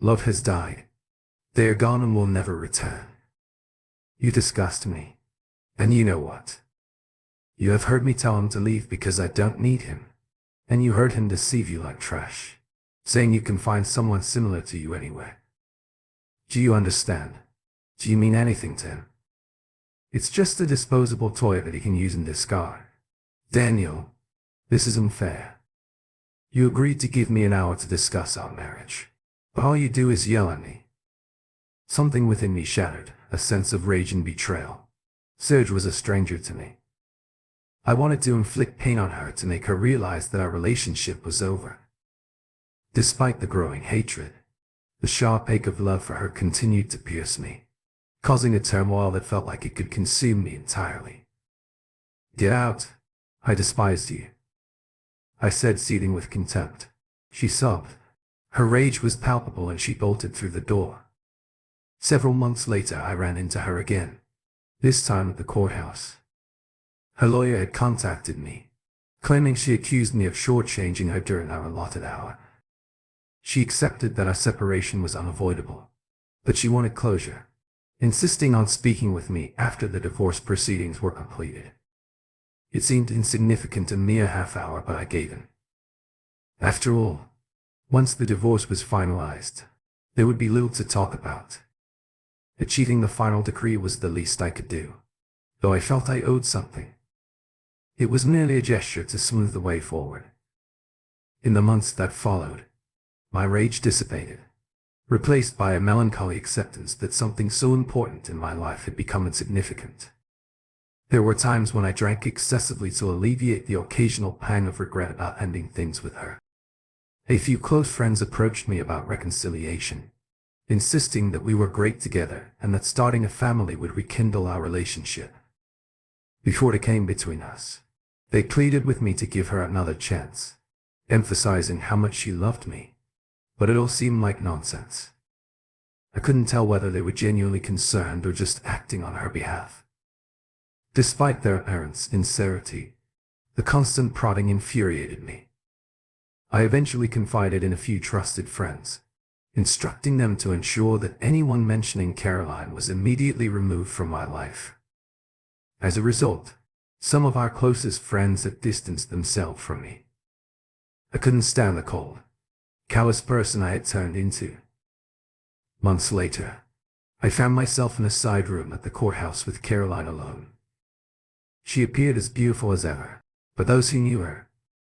S1: Love has died. They are gone and will never return. You disgust me. And you know what? You have heard me tell him to leave because I don't need him. And you heard him deceive you like trash, saying you can find someone similar to you anywhere. Do you understand? Do you mean anything to him? It's just a disposable toy that he can use and discard. Daniel, this is unfair. You agreed to give me an hour to discuss our marriage, but all you do is yell at me. Something within me shattered, a sense of rage and betrayal. Serge was a stranger to me. I wanted to inflict pain on her to make her realize that our relationship was over. Despite the growing hatred, the sharp ache of love for her continued to pierce me, causing a turmoil that felt like it could consume me entirely. Get out! I despised you. I said, seething with contempt. She sobbed. Her rage was palpable and she bolted through the door. Several months later I ran into her again, this time at the courthouse. Her lawyer had contacted me, claiming she accused me of shortchanging her during our allotted hour. She accepted that our separation was unavoidable, but she wanted closure, insisting on speaking with me after the divorce proceedings were completed. It seemed insignificant, a mere half hour, but I gave in. After all, once the divorce was finalized, there would be little to talk about. Achieving the final decree was the least I could do, though I felt I owed something. It was merely a gesture to smooth the way forward. In the months that followed, my rage dissipated, replaced by a melancholy acceptance that something so important in my life had become insignificant. There were times when I drank excessively to alleviate the occasional pang of regret about ending things with her. A few close friends approached me about reconciliation, insisting that we were great together and that starting a family would rekindle our relationship. Before it came between us, they pleaded with me to give her another chance, emphasizing how much she loved me, but it all seemed like nonsense. I couldn't tell whether they were genuinely concerned or just acting on her behalf. Despite their apparent sincerity, the constant prodding infuriated me. I eventually confided in a few trusted friends, instructing them to ensure that anyone mentioning Caroline was immediately removed from my life. As a result, some of our closest friends had distanced themselves from me. I couldn't stand the cold, callous person I had turned into. Months later, I found myself in a side room at the courthouse with Caroline alone. She appeared as beautiful as ever, but those who knew her,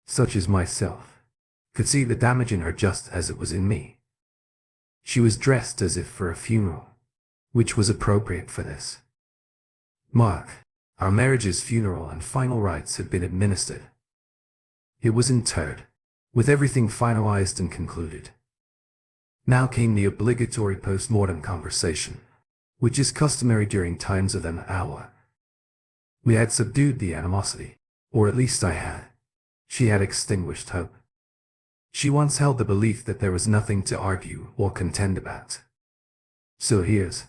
S1: such as myself, could see the damage in her just as it was in me. She was dressed as if for a funeral, which was appropriate for this. Mark, our marriage's funeral and final rites had been administered. It was interred, with everything finalized and concluded. Now came the obligatory post-mortem conversation, which is customary during times of an hour. We had subdued the animosity, or at least I had. She had extinguished hope. She once held the belief that there was nothing to argue or contend about. So here's,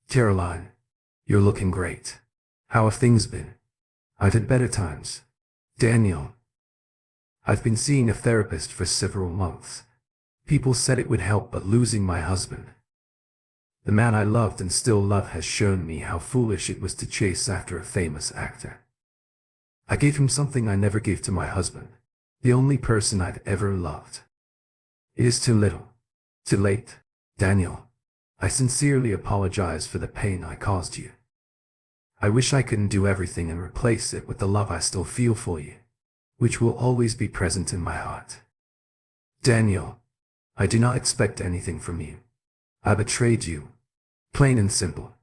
S1: Caroline, you're looking great. How have things been? I've had better times. Daniel. I've been seeing a therapist for several months. People said it would help, but losing my husband, the man I loved and still love, has shown me how foolish it was to chase after a famous actor. I gave him something I never gave to my husband, the only person I'd ever loved. It is too little. Too late, Daniel. I sincerely apologize for the pain I caused you. I wish I couldn't do everything and replace it with the love I still feel for you, which will always be present in my heart. Daniel, I do not expect anything from you. I betrayed you. Plain and simple.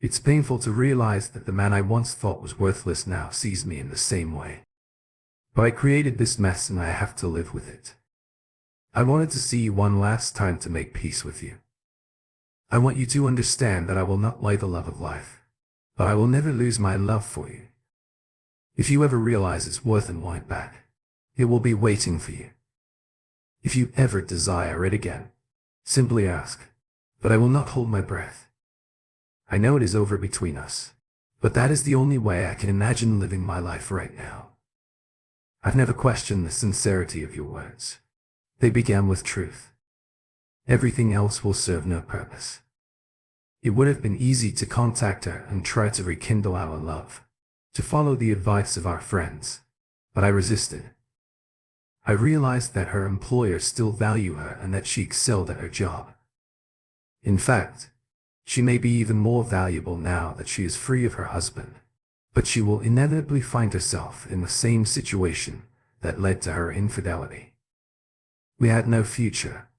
S1: It's painful to realize that the man I once thought was worthless now sees me in the same way. But I created this mess and I have to live with it. I wanted to see you one last time to make peace with you. I want you to understand that I will not lie the love of life, but I will never lose my love for you. If you ever realize its worth and want it back, it will be waiting for you. If you ever desire it again, simply ask, but I will not hold my breath. I know it is over between us, but that is the only way I can imagine living my life right now. I've never questioned the sincerity of your words. They began with truth. Everything else will serve no purpose. It would have been easy to contact her and try to rekindle our love, to follow the advice of our friends, but I resisted. I realized that her employers still value her and that she excelled at her job. In fact, she may be even more valuable now that she is free of her husband, but she will inevitably find herself in the same situation that led to her infidelity. We had no future.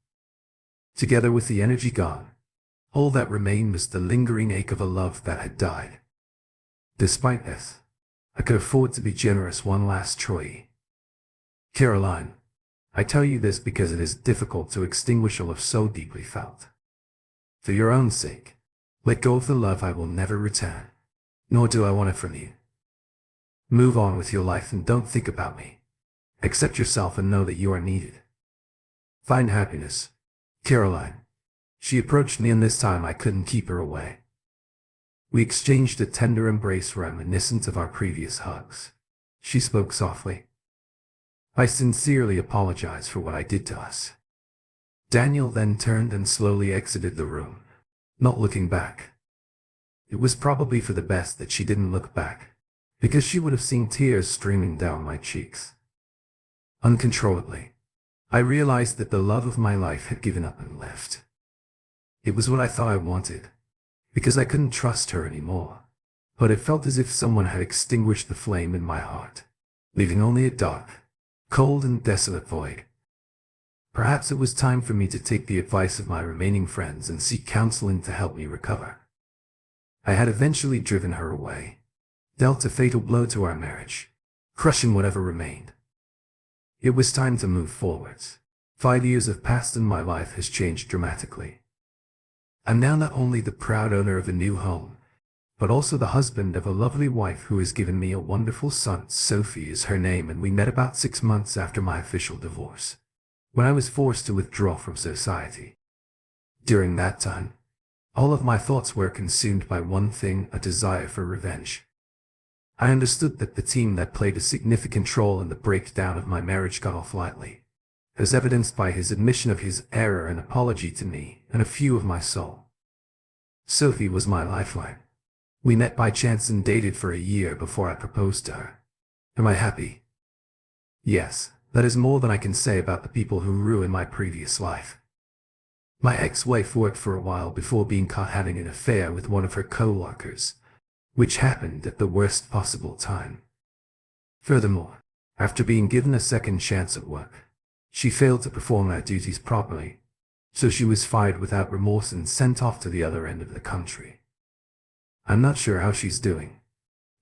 S1: Together with the energy gone, all that remained was the lingering ache of a love that had died. Despite this, I could afford to be generous one last try. Caroline, I tell you this because it is difficult to extinguish a love so deeply felt. For your own sake, let go of the love I will never return, nor do I want it from you. Move on with your life and don't think about me. Accept yourself and know that you are needed. Find happiness, Caroline. She approached me, and this time I couldn't keep her away. We exchanged a tender embrace reminiscent of our previous hugs. She spoke softly. I sincerely apologize for what I did to us. Daniel then turned and slowly exited the room, not looking back. It was probably for the best that she didn't look back, because she would have seen tears streaming down my cheeks. Uncontrollably, I realized that the love of my life had given up and left. It was what I thought I wanted, because I couldn't trust her anymore, but it felt as if someone had extinguished the flame in my heart, leaving only a dark, cold and desolate void. Perhaps it was time for me to take the advice of my remaining friends and seek counseling to help me recover. I had eventually driven her away, dealt a fatal blow to our marriage, crushing whatever remained. It was time to move forwards. 5 years have passed and my life has changed dramatically. I'm now not only the proud owner of a new home, but also the husband of a lovely wife who has given me a wonderful son. Sophie is her name, and we met about 6 months after my official divorce, when I was forced to withdraw from society. During that time, all of my thoughts were consumed by one thing: a desire for revenge. I understood that the team that played a significant role in the breakdown of my marriage got off lightly, as evidenced by his admission of his error and apology to me and a few of my soul. Sophie was my lifeline. We met by chance and dated for a year before I proposed to her. Am I happy? Yes, that is more than I can say about the people who ruined my previous life. My ex-wife worked for a while before being caught having an affair with one of her co-workers, which happened at the worst possible time. Furthermore, after being given a second chance at work, she failed to perform her duties properly, so she was fired without remorse and sent off to the other end of the country. I'm not sure how she's doing,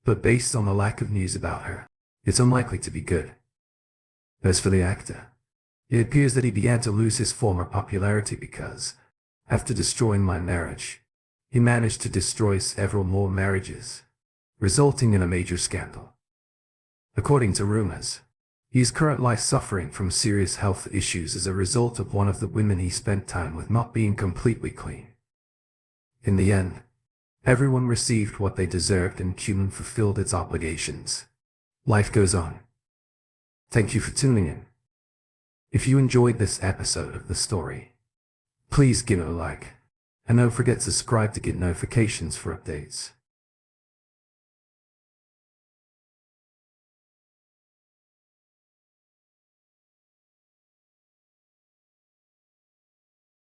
S1: but based on the lack of news about her, it's unlikely to be good. As for the actor, it appears that he began to lose his former popularity because, after destroying my marriage, he managed to destroy several more marriages, resulting in a major scandal. According to rumors, he is currently suffering from serious health issues as a result of one of the women he spent time with not being completely clean. In the end, everyone received what they deserved and Cuban fulfilled its obligations. Life goes on. Thank you for tuning in. If you enjoyed this episode of the story, please give it a like. And don't forget to subscribe to get notifications for updates.